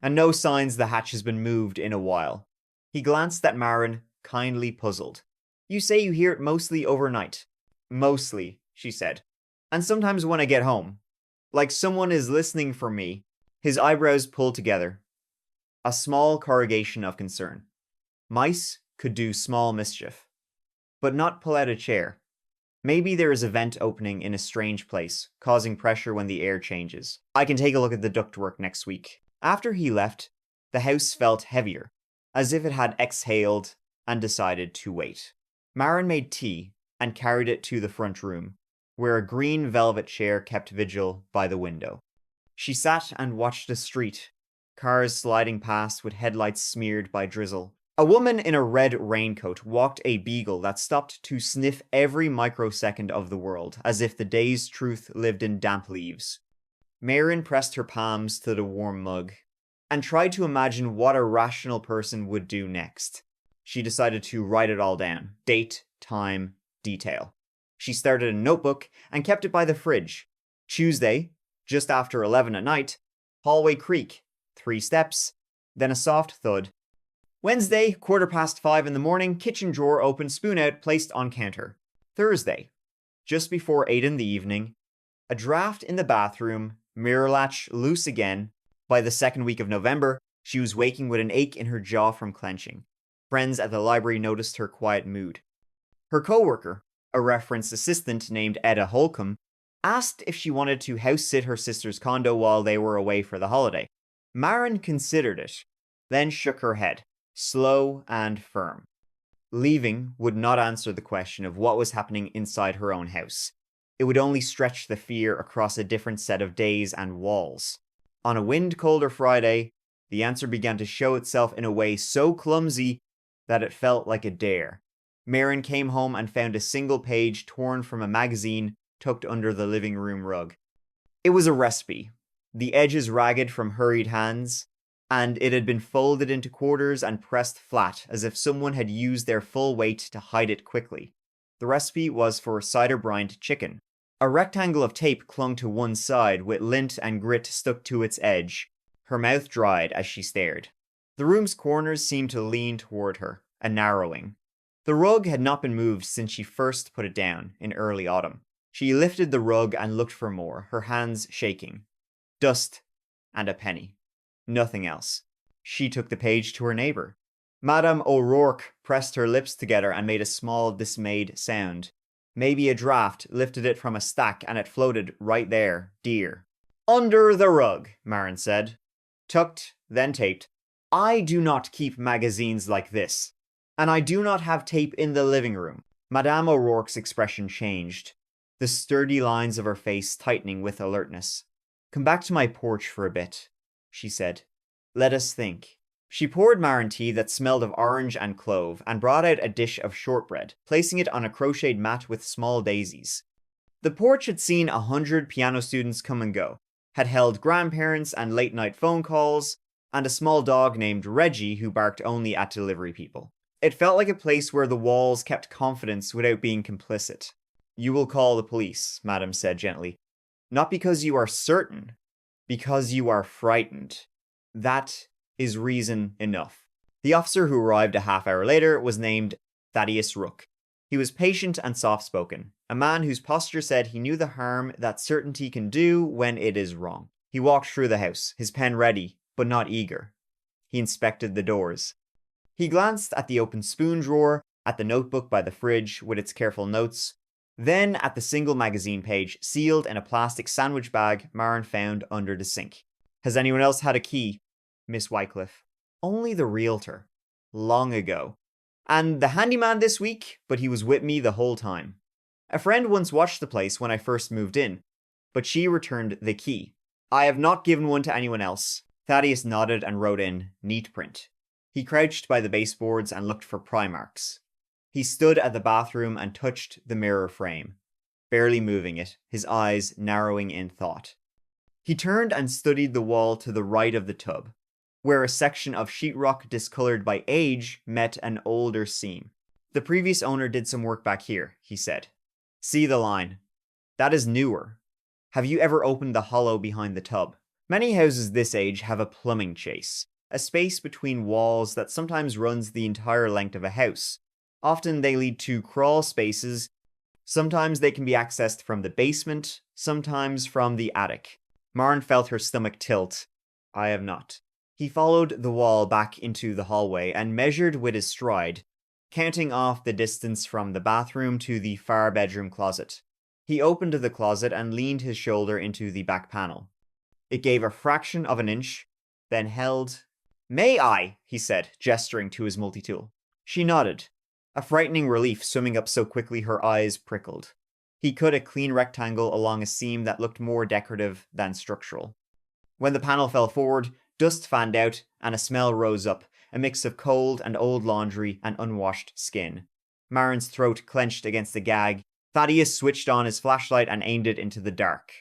and no signs the hatch has been moved in a while. He glanced at Marin, kindly puzzled. You say you hear it mostly overnight. Mostly, she said. And sometimes when I get home. Like someone is listening for me. His eyebrows pulled together. A small corrugation of concern. Mice could do small mischief. But not pull out a chair. Maybe there is a vent opening in a strange place, causing pressure when the air changes. I can take a look at the ductwork next week. After he left, the house felt heavier, as if it had exhaled and decided to wait. Marin made tea and carried it to the front room, where a green velvet chair kept vigil by the window. She sat and watched the street, cars sliding past with headlights smeared by drizzle. A woman in a red raincoat walked a beagle that stopped to sniff every microsecond of the world, as if the day's truth lived in damp leaves. Marin pressed her palms to the warm mug, and tried to imagine what a rational person would do next. She decided to write it all down. Date, time, detail. She started a notebook and kept it by the fridge. Tuesday, just after 11 at night, hallway creak, 3 steps, then a soft thud. Wednesday, 5:15 in the morning, kitchen drawer open, spoon out, placed on counter. Thursday, just before 8 in the evening, a draft in the bathroom, mirror latch loose again. By the second week of November, she was waking with an ache in her jaw from clenching. Friends at the library noticed her quiet mood. Her coworker, a reference assistant named Etta Holcomb, asked if she wanted to house-sit her sister's condo while they were away for the holiday. Marin considered it, then shook her head, slow and firm. Leaving would not answer the question of what was happening inside her own house. It would only stretch the fear across a different set of days and walls. On a wind-colder Friday, the answer began to show itself in a way so clumsy that it felt like a dare. Marin came home and found a single page torn from a magazine tucked under the living room rug. It was a recipe, the edges ragged from hurried hands, and it had been folded into quarters and pressed flat as if someone had used their full weight to hide it quickly. The recipe was for cider-brined chicken. A rectangle of tape clung to one side with lint and grit stuck to its edge. Her mouth dried as she stared. The room's corners seemed to lean toward her, a narrowing. The rug had not been moved since she first put it down in early autumn. She lifted the rug and looked for more, her hands shaking. Dust and a penny. Nothing else. She took the page to her neighbor. Madame O'Rourke pressed her lips together and made a small, dismayed sound. Maybe a draft lifted it from a stack and it floated right there, dear. Under the rug, Marin said. Tucked, then taped. I do not keep magazines like this. And I do not have tape in the living room. Madame O'Rourke's expression changed, the sturdy lines of her face tightening with alertness. Come back to my porch for a bit, she said. Let us think. She poured Marin tea that smelled of orange and clove and brought out a dish of shortbread, placing it on a crocheted mat with small daisies. The porch had seen 100 piano students come and go, had held grandparents and late-night phone calls, and a small dog named Reggie who barked only at delivery people. It felt like a place where the walls kept confidence without being complicit. You will call the police, Madame said gently. Not because you are certain, because you are frightened. That is reason enough. The officer who arrived a half hour later was named Thaddeus Rook. He was patient and soft-spoken, a man whose posture said he knew the harm that certainty can do when it is wrong. He walked through the house, his pen ready, but not eager. He inspected the doors. He glanced at the open spoon drawer, at the notebook by the fridge with its careful notes, then at the single magazine page sealed in a plastic sandwich bag Marin found under the sink. Has anyone else had a key? Miss Wycliffe. Only the realtor. Long ago. And the handyman this week, but he was with me the whole time. A friend once watched the place when I first moved in, but she returned the key. I have not given one to anyone else. Thaddeus nodded and wrote in, neat print. He crouched by the baseboards and looked for pry marks. He stood at the bathroom and touched the mirror frame, barely moving it, his eyes narrowing in thought. He turned and studied the wall to the right of the tub, where a section of sheetrock discolored by age met an older seam. The previous owner did some work back here, he said. See the line. That is newer. Have you ever opened the hollow behind the tub? Many houses this age have a plumbing chase, a space between walls that sometimes runs the entire length of a house. Often they lead to crawl spaces. Sometimes they can be accessed from the basement, sometimes from the attic. Maren felt her stomach tilt. I have not. He followed the wall back into the hallway and measured with his stride, counting off the distance from the bathroom to the far bedroom closet. He opened the closet and leaned his shoulder into the back panel. It gave a fraction of an inch, then held. May I? He said, gesturing to his multi-tool. She nodded, a frightening relief swimming up so quickly her eyes prickled. He cut a clean rectangle along a seam that looked more decorative than structural. When the panel fell forward, dust fanned out and a smell rose up, a mix of cold and old laundry and unwashed skin. Maren's throat clenched against the gag. Thaddeus switched on his flashlight and aimed it into the dark.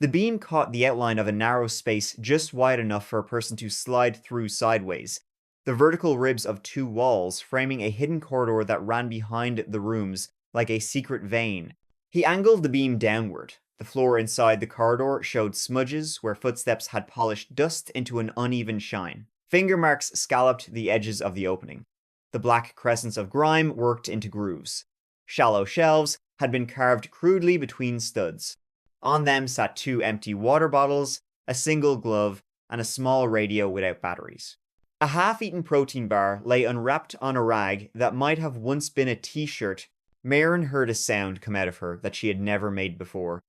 The beam caught the outline of a narrow space just wide enough for a person to slide through sideways, the vertical ribs of two walls framing a hidden corridor that ran behind the rooms like a secret vein. He angled the beam downward. The floor inside the corridor showed smudges where footsteps had polished dust into an uneven shine. Finger marks scalloped the edges of the opening. The black crescents of grime worked into grooves. Shallow shelves had been carved crudely between studs. On them sat two empty water bottles, a single glove, and a small radio without batteries. A half-eaten protein bar lay unwrapped on a rag that might have once been a t-shirt. Maren heard a sound come out of her that she had never made before.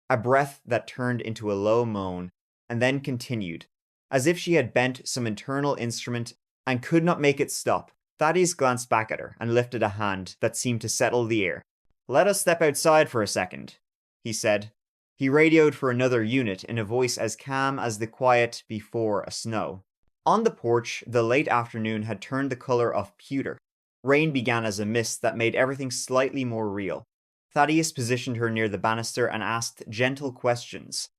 A breath that turned into a low moan, and then continued, as if she had bent some internal instrument and could not make it stop. Thaddeus glanced back at her and lifted a hand that seemed to settle the air. Let us step outside for a second, he said. He radioed for another unit in a voice as calm as the quiet before a snow. On the porch, the late afternoon had turned the color of pewter. Rain began as a mist that made everything slightly more real. Thaddeus positioned her near the banister and asked gentle questions.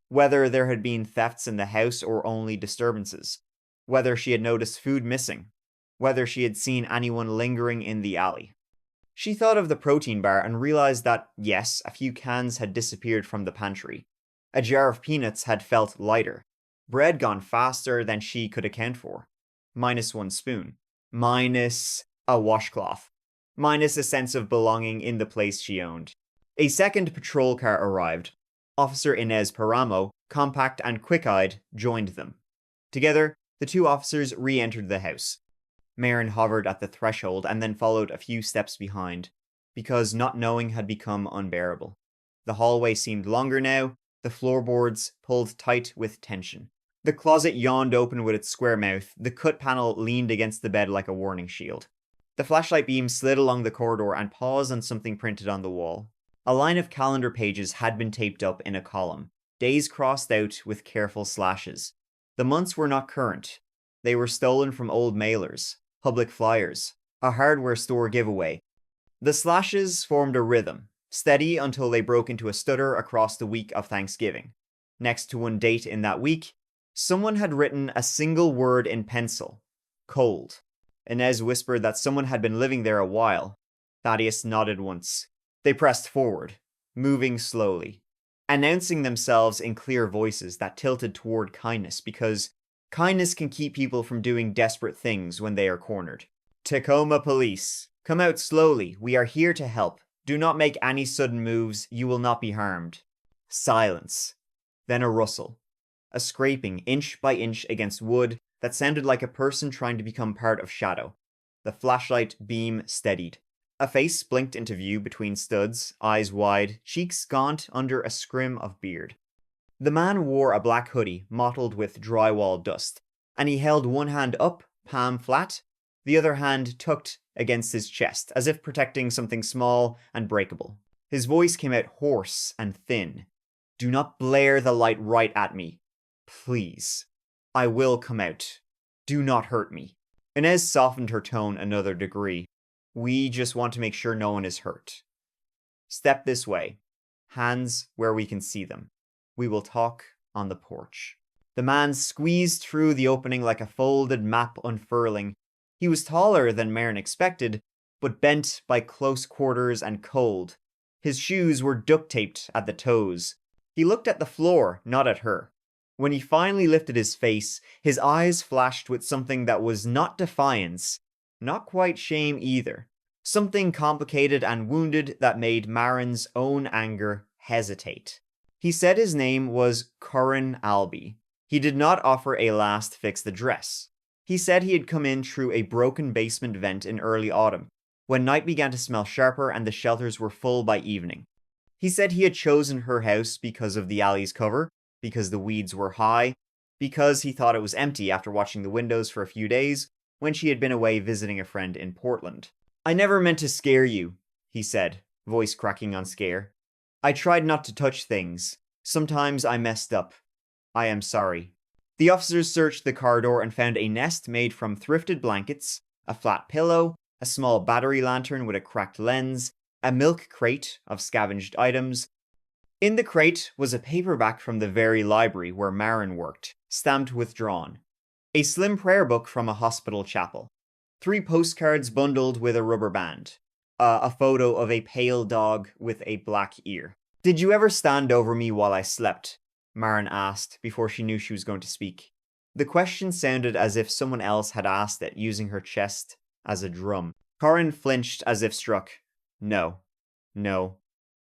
Whether there had been thefts in the house or only disturbances. Whether she had noticed food missing. Whether she had seen anyone lingering in the alley. She thought of the protein bar and realized that, yes, a few cans had disappeared from the pantry. A jar of peanuts had felt lighter. Bread gone faster than she could account for. Minus one spoon. Minus a washcloth. Minus a sense of belonging in the place she owned. A second patrol car arrived. Officer Inez Paramo, compact and quick-eyed, joined them. Together, the two officers re-entered the house. Maren hovered at the threshold and then followed a few steps behind, because not knowing had become unbearable. The hallway seemed longer now, the floorboards pulled tight with tension. The closet yawned open with its square mouth, the cut panel leaned against the bed like a warning shield. The flashlight beam slid along the corridor and paused on something printed on the wall. A line of calendar pages had been taped up in a column, days crossed out with careful slashes. The months were not current. They were stolen from old mailers, public flyers, a hardware store giveaway. The slashes formed a rhythm, steady until they broke into a stutter across the week of Thanksgiving. Next to one date in that week, someone had written a single word in pencil. Cold. Inez whispered that someone had been living there a while. Thaddeus nodded once. They pressed forward, moving slowly, announcing themselves in clear voices that tilted toward kindness because kindness can keep people from doing desperate things when they are cornered. Tacoma Police. Come out slowly. We are here to help. Do not make any sudden moves. You will not be harmed. Silence. Then a rustle. A scraping inch by inch against wood that sounded like a person trying to become part of shadow. The flashlight beam steadied. A face blinked into view between studs, eyes wide, cheeks gaunt under a scrim of beard. The man wore a black hoodie mottled with drywall dust, and he held one hand up, palm flat, the other hand tucked against his chest, as if protecting something small and breakable. His voice came out hoarse and thin. Do not blare the light right at me. Please. I will come out. Do not hurt me. Inez softened her tone another degree. We just want to make sure no one is hurt. Step this way. Hands where we can see them. We will talk on the porch. The man squeezed through the opening like a folded map unfurling. He was taller than Maren expected, but bent by close quarters and cold. His shoes were duct-taped at the toes. He looked at the floor, not at her. When he finally lifted his face, his eyes flashed with something that was not defiance, not quite shame either. Something complicated and wounded that made Marin's own anger hesitate. He said his name was Curran Albee. He did not offer a last fixed address. He said he had come in through a broken basement vent in early autumn, when night began to smell sharper and the shelters were full by evening. He said he had chosen her house because of the alley's cover, because the weeds were high, because he thought it was empty after watching the windows for a few days when she had been away visiting a friend in Portland. "I never meant to scare you," he said, voice cracking on scare. "I tried not to touch things. Sometimes I messed up. I am sorry." The officers searched the corridor and found a nest made from thrifted blankets, a flat pillow, a small battery lantern with a cracked lens, a milk crate of scavenged items. In the crate was a paperback from the very library where Marin worked, stamped withdrawn. A slim prayer book from a hospital chapel. 3 postcards bundled with a rubber band. A photo of a pale dog with a black ear. "Did you ever stand over me while I slept?" Marin asked before she knew she was going to speak. The question sounded as if someone else had asked it, using her chest as a drum. Curran flinched as if struck. No,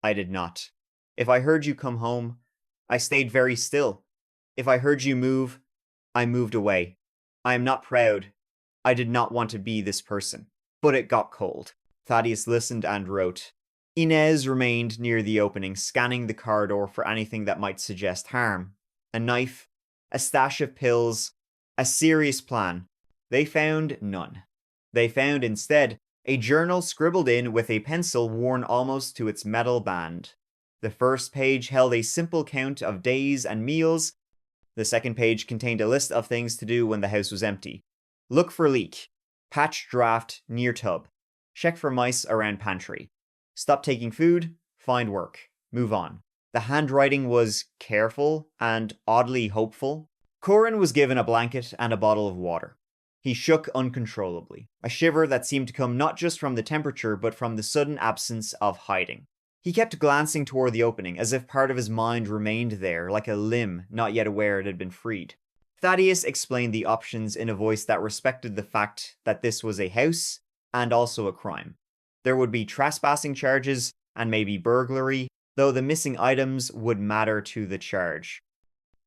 I did not. If I heard you come home, I stayed very still. If I heard you move, I moved away. I am not proud. I did not want to be this person. But it got cold." Thaddeus listened and wrote. Inez remained near the opening, scanning the corridor for anything that might suggest harm. A knife, a stash of pills, a serious plan. They found none. They found instead a journal scribbled in with a pencil worn almost to its metal band. The first page held a simple count of days and meals. The second page contained a list of things to do when the house was empty. Look for leak. Patch draft near tub. Check for mice around pantry. Stop taking food. Find work. Move on. The handwriting was careful and oddly hopeful. Curran was given a blanket and a bottle of water. He shook uncontrollably, a shiver that seemed to come not just from the temperature but from the sudden absence of hiding. He kept glancing toward the opening, as if part of his mind remained there, like a limb not yet aware it had been freed. Thaddeus explained the options in a voice that respected the fact that this was a house and also a crime. There would be trespassing charges and maybe burglary, though the missing items would matter to the charge.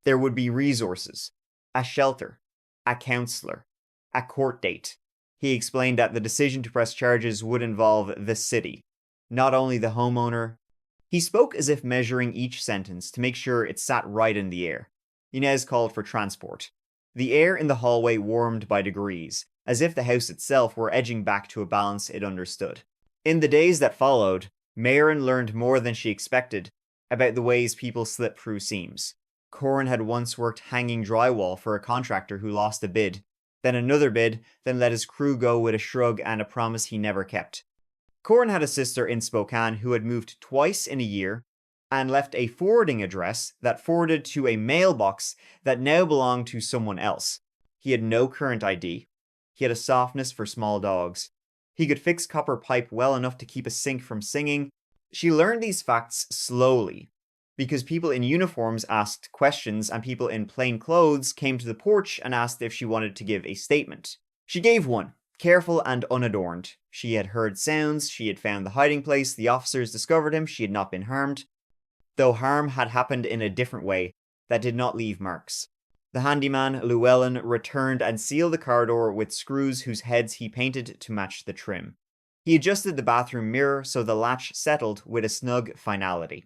There would be resources, a shelter, a counselor, a court date. He explained that the decision to press charges would involve the city, not only the homeowner. He spoke as if measuring each sentence to make sure it sat right in the air. Inez called for transport. The air in the hallway warmed by degrees, as if the house itself were edging back to a balance it understood. In the days that followed, Marin learned more than she expected about the ways people slip through seams. Curran had once worked hanging drywall for a contractor who lost a bid, then another bid, then let his crew go with a shrug and a promise he never kept. Curran had a sister in Spokane who had moved twice in a year and left a forwarding address that forwarded to a mailbox that now belonged to someone else. He had no current ID. He had a softness for small dogs. He could fix copper pipe well enough to keep a sink from singing. She learned these facts slowly, because people in uniforms asked questions and people in plain clothes came to the porch and asked if she wanted to give a statement. She gave one, careful and unadorned. She had heard sounds, she had found the hiding place, the officers discovered him, she had not been harmed. Though harm had happened in a different way that did not leave marks. The handyman, Llewellyn, returned and sealed the corridor with screws whose heads he painted to match the trim. He adjusted the bathroom mirror so the latch settled with a snug finality.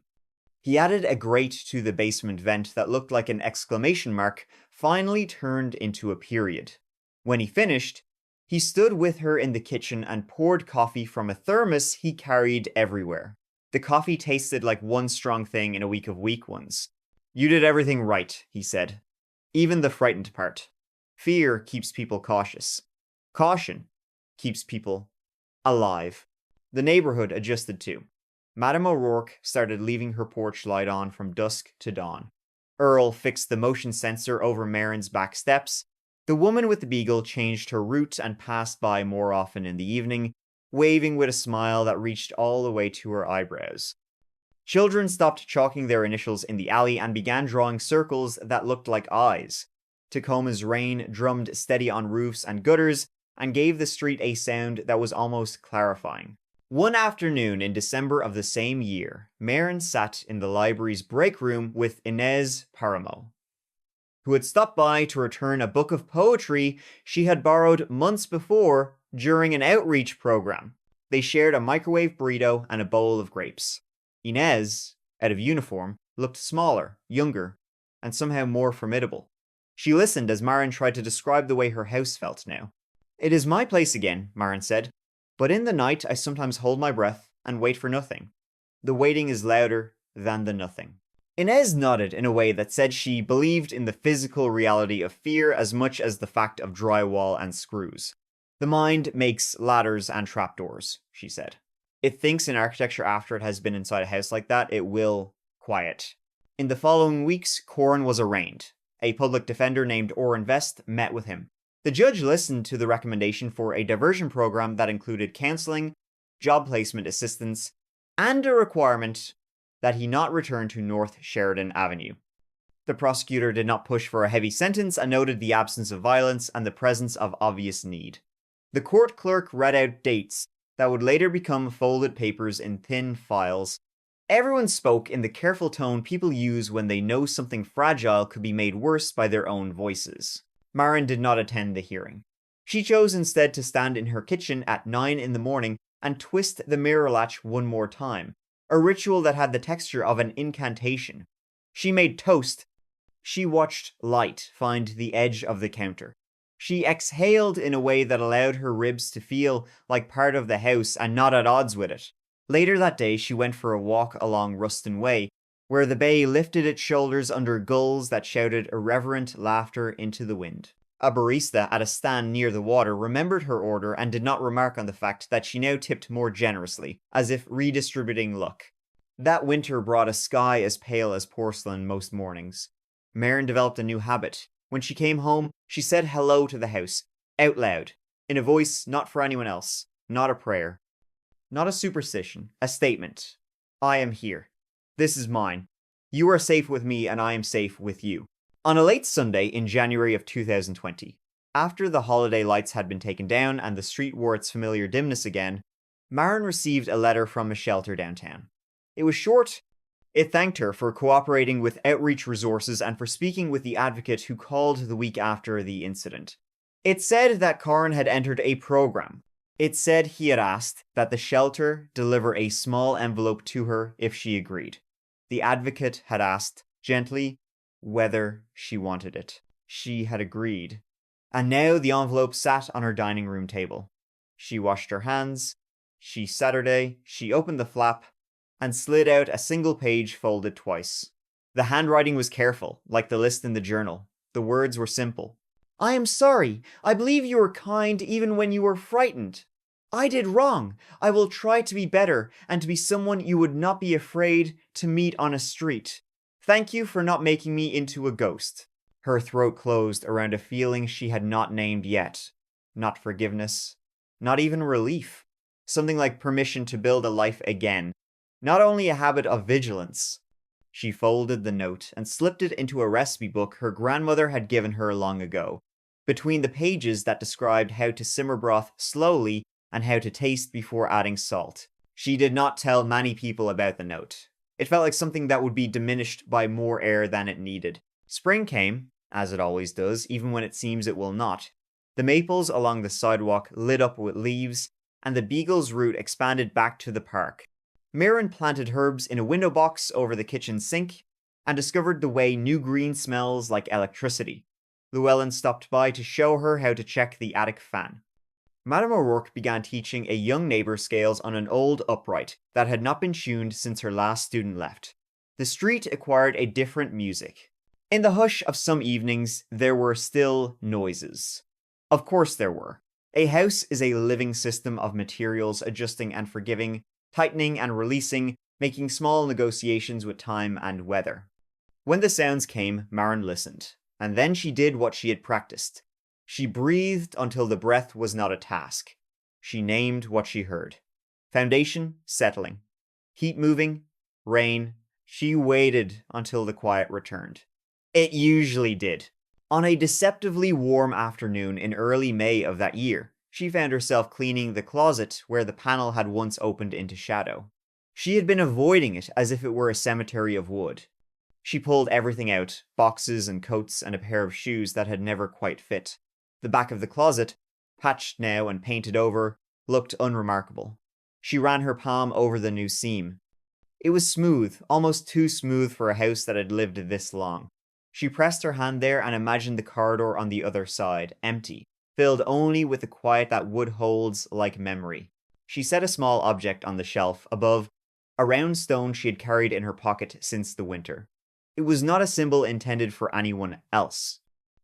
He added a grate to the basement vent that looked like an exclamation mark, finally turned into a period. When he finished, he stood with her in the kitchen and poured coffee from a thermos he carried everywhere. The coffee tasted like one strong thing in a week of weak ones. "You did everything right," he said. "Even the frightened part. Fear keeps people cautious. Caution keeps people alive." The neighborhood adjusted too. Madame O'Rourke started leaving her porch light on from dusk to dawn. Earl fixed the motion sensor over Marin's back steps. The woman with the beagle changed her route and passed by more often in the evening, waving with a smile that reached all the way to her eyebrows. Children stopped chalking their initials in the alley and began drawing circles that looked like eyes. Tacoma's rain drummed steady on roofs and gutters and gave the street a sound that was almost clarifying. One afternoon in December of the same year, Marin sat in the library's break room with Inez Paramo, who had stopped by to return a book of poetry she had borrowed months before during an outreach program. They shared a microwave burrito and a bowl of grapes. Inez, out of uniform, looked smaller, younger, and somehow more formidable. She listened as Marin tried to describe the way her house felt now. "It is my place again," Marin said, "but in the night I sometimes hold my breath and wait for nothing. The waiting is louder than the nothing." Inez nodded in a way that said she believed in the physical reality of fear as much as the fact of drywall and screws. "The mind makes ladders and trapdoors," she said. "It thinks in architecture after it has been inside a house like that, it will quiet." In the following weeks, Corrin was arraigned. A public defender named Orrin Vest met with him. The judge listened to the recommendation for a diversion program that included counseling, job placement assistance, and a requirement that he not return to North Sheridan Avenue. The prosecutor did not push for a heavy sentence and noted the absence of violence and the presence of obvious need. The court clerk read out dates that would later become folded papers in thin files. Everyone spoke in the careful tone people use when they know something fragile could be made worse by their own voices. Marin did not attend the hearing. She chose instead to stand in her kitchen at 9 in the morning and twist the mirror latch one more time, a ritual that had the texture of an incantation. She made toast. She watched light find the edge of the counter. She exhaled in a way that allowed her ribs to feel like part of the house and not at odds with it. Later that day, she went for a walk along Ruston Way, where the bay lifted its shoulders under gulls that shouted irreverent laughter into the wind. A barista at a stand near the water remembered her order and did not remark on the fact that she now tipped more generously, as if redistributing luck. That winter brought a sky as pale as porcelain most mornings. Marin developed a new habit. When she came home, she said hello to the house, out loud, in a voice not for anyone else, not a prayer, not a superstition, a statement. "I am here. This is mine. You are safe with me and I am safe with you." On a late Sunday in January of 2020, after the holiday lights had been taken down and the street wore its familiar dimness again, Marin received a letter from a shelter downtown. It was short. It thanked her for cooperating with outreach resources and for speaking with the advocate who called the week after the incident. It said that Corrin had entered a program. It said he had asked that the shelter deliver a small envelope to her if she agreed. The advocate had asked, gently, whether she wanted it. She had agreed. And now the envelope sat on her dining room table. She washed her hands. She opened the flap and slid out a single page folded twice. The handwriting was careful, like the list in the journal. The words were simple. "I am sorry. I believe you were kind even when you were frightened. I did wrong. I will try to be better and to be someone you would not be afraid to meet on a street. Thank you for not making me into a ghost." Her throat closed around a feeling she had not named yet. Not forgiveness. Not even relief. Something like permission to build a life again. Not only a habit of vigilance. She folded the note and slipped it into a recipe book her grandmother had given her long ago. Between the pages that described how to simmer broth slowly and how to taste before adding salt. She did not tell many people about the note. It felt like something that would be diminished by more air than it needed. Spring came, as it always does, even when it seems it will not. The maples along the sidewalk lit up with leaves, and the beagle's route expanded back to the park. Marin planted herbs in a window box over the kitchen sink, and discovered the way new green smells like electricity. Llewellyn stopped by to show her how to check the attic fan. Madame O'Rourke began teaching a young neighbour scales on an old upright that had not been tuned since her last student left. The street acquired a different music. In the hush of some evenings, there were still noises. Of course there were. A house is a living system of materials adjusting and forgiving, tightening and releasing, making small negotiations with time and weather. When the sounds came, Marin listened, and then she did what she had practiced. She breathed until the breath was not a task. She named what she heard. Foundation, settling. Heat moving, Rain. She waited until the quiet returned. It usually did. On a deceptively warm afternoon in early May of that year, she found herself cleaning the closet where the panel had once opened into shadow. She had been avoiding it as if it were a cemetery of wood. She pulled everything out, boxes and coats and a pair of shoes that had never quite fit. The back of the closet, patched now and painted over, looked unremarkable. She ran her palm over the new seam. It was smooth, almost too smooth for a house that had lived this long. She pressed her hand there and imagined the corridor on the other side, empty, filled only with the quiet that wood holds like memory. She set a small object on the shelf above, a round stone she had carried in her pocket since the winter. It was not a symbol intended for anyone else.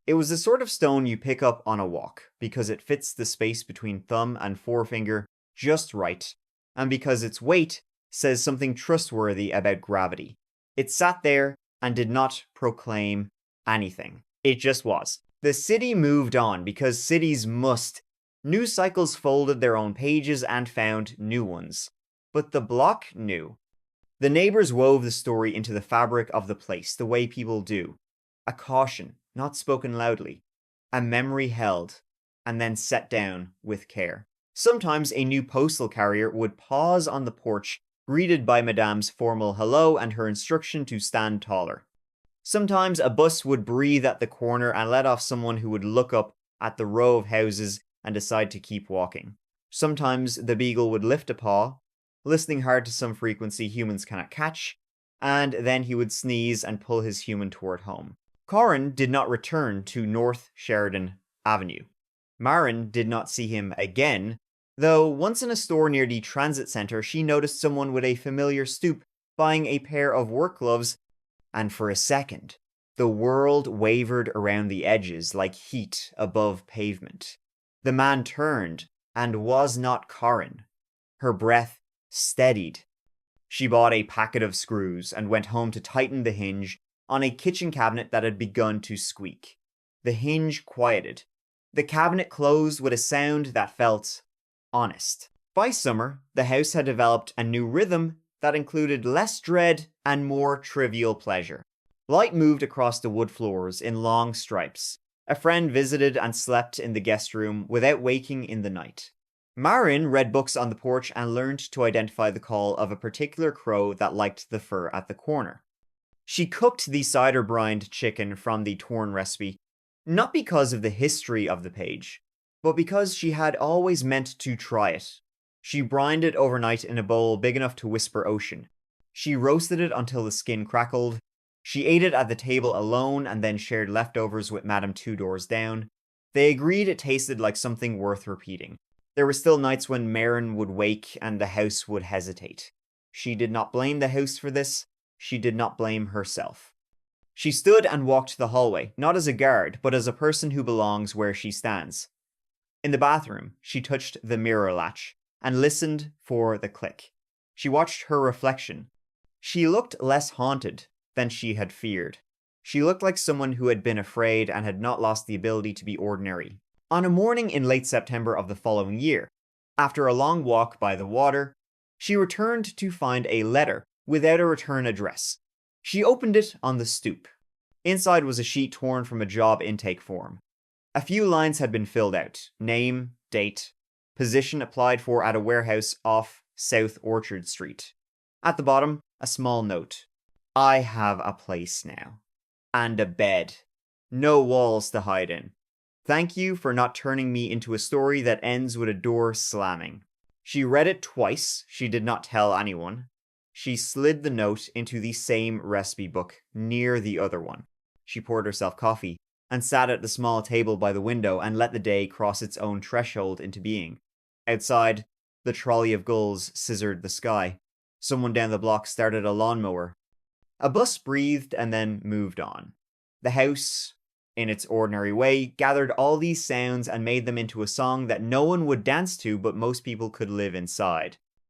It was the sort of stone you pick up on a walk, because it fits the space between thumb and forefinger just right, and because its weight says something trustworthy about gravity. It sat there and did not proclaim anything. It just was. The city moved on because cities must. News cycles folded their own pages and found new ones. But the block knew. The neighbors wove the story into the fabric of the place, the way people do. A caution, not spoken loudly. A memory held, and then set down with care. Sometimes a new postal carrier would pause on the porch, greeted by Madame's formal hello and her instruction to stand taller. Sometimes a bus would breathe at the corner and let off someone who would look up at the row of houses and decide to keep walking. Sometimes the beagle would lift a paw, listening hard to some frequency humans cannot catch, and then he would sneeze and pull his human toward home. Corin did not return to North Sheridan Avenue. Marin did not see him again, though once in a store near the transit center she noticed someone with a familiar stoop buying a pair of work gloves, and for a second, the world wavered around the edges like heat above pavement. The man turned and was not Corin. Her breath steadied. She bought a packet of screws and went home to tighten the hinge on a kitchen cabinet that had begun to squeak. The hinge quieted. The cabinet closed with a sound that felt honest. By summer, the house had developed a new rhythm that included less dread and more trivial pleasure. Light moved across the wood floors in long stripes. A friend visited and slept in the guest room without waking in the night. Marin read books on the porch and learned to identify the call of a particular crow that liked the fur at the corner. She cooked the cider brined chicken from the torn recipe, not because of the history of the page, but because she had always meant to try it. She brined it overnight in a bowl big enough to whisper ocean. She roasted it until the skin crackled. She ate it at the table alone and then shared leftovers with Madame two doors down. They agreed it tasted like something worth repeating. There were still nights when Marin would wake and the house would hesitate. She did not blame the house for this. She did not blame herself. She stood and walked the hallway, not as a guard, but as a person who belongs where she stands. In the bathroom, she touched the mirror latch and listened for the click. She watched her reflection. She looked less haunted than she had feared. She looked like someone who had been afraid and had not lost the ability to be ordinary. On a morning in late September of the following year, after a long walk by the water, she returned to find a letter without a return address. She opened it on the stoop. Inside was a sheet torn from a job intake form. A few lines had been filled out. Name, date, position applied for at a warehouse off South Orchard Street. At the bottom, a small note. I have a place now. And a bed. No walls to hide in. Thank you for not turning me into a story that ends with a door slamming. She read it twice. She did not tell anyone. She slid the note into the same recipe book near the other one. She poured herself coffee and sat at the small table by the window and let the day cross its own threshold into being. Outside, the trolley of gulls scissored the sky. Someone down the block started a lawnmower. A bus breathed and then moved on. The house, in its ordinary way, gathered all these sounds and made them into a song that no one would dance to but most people could live inside.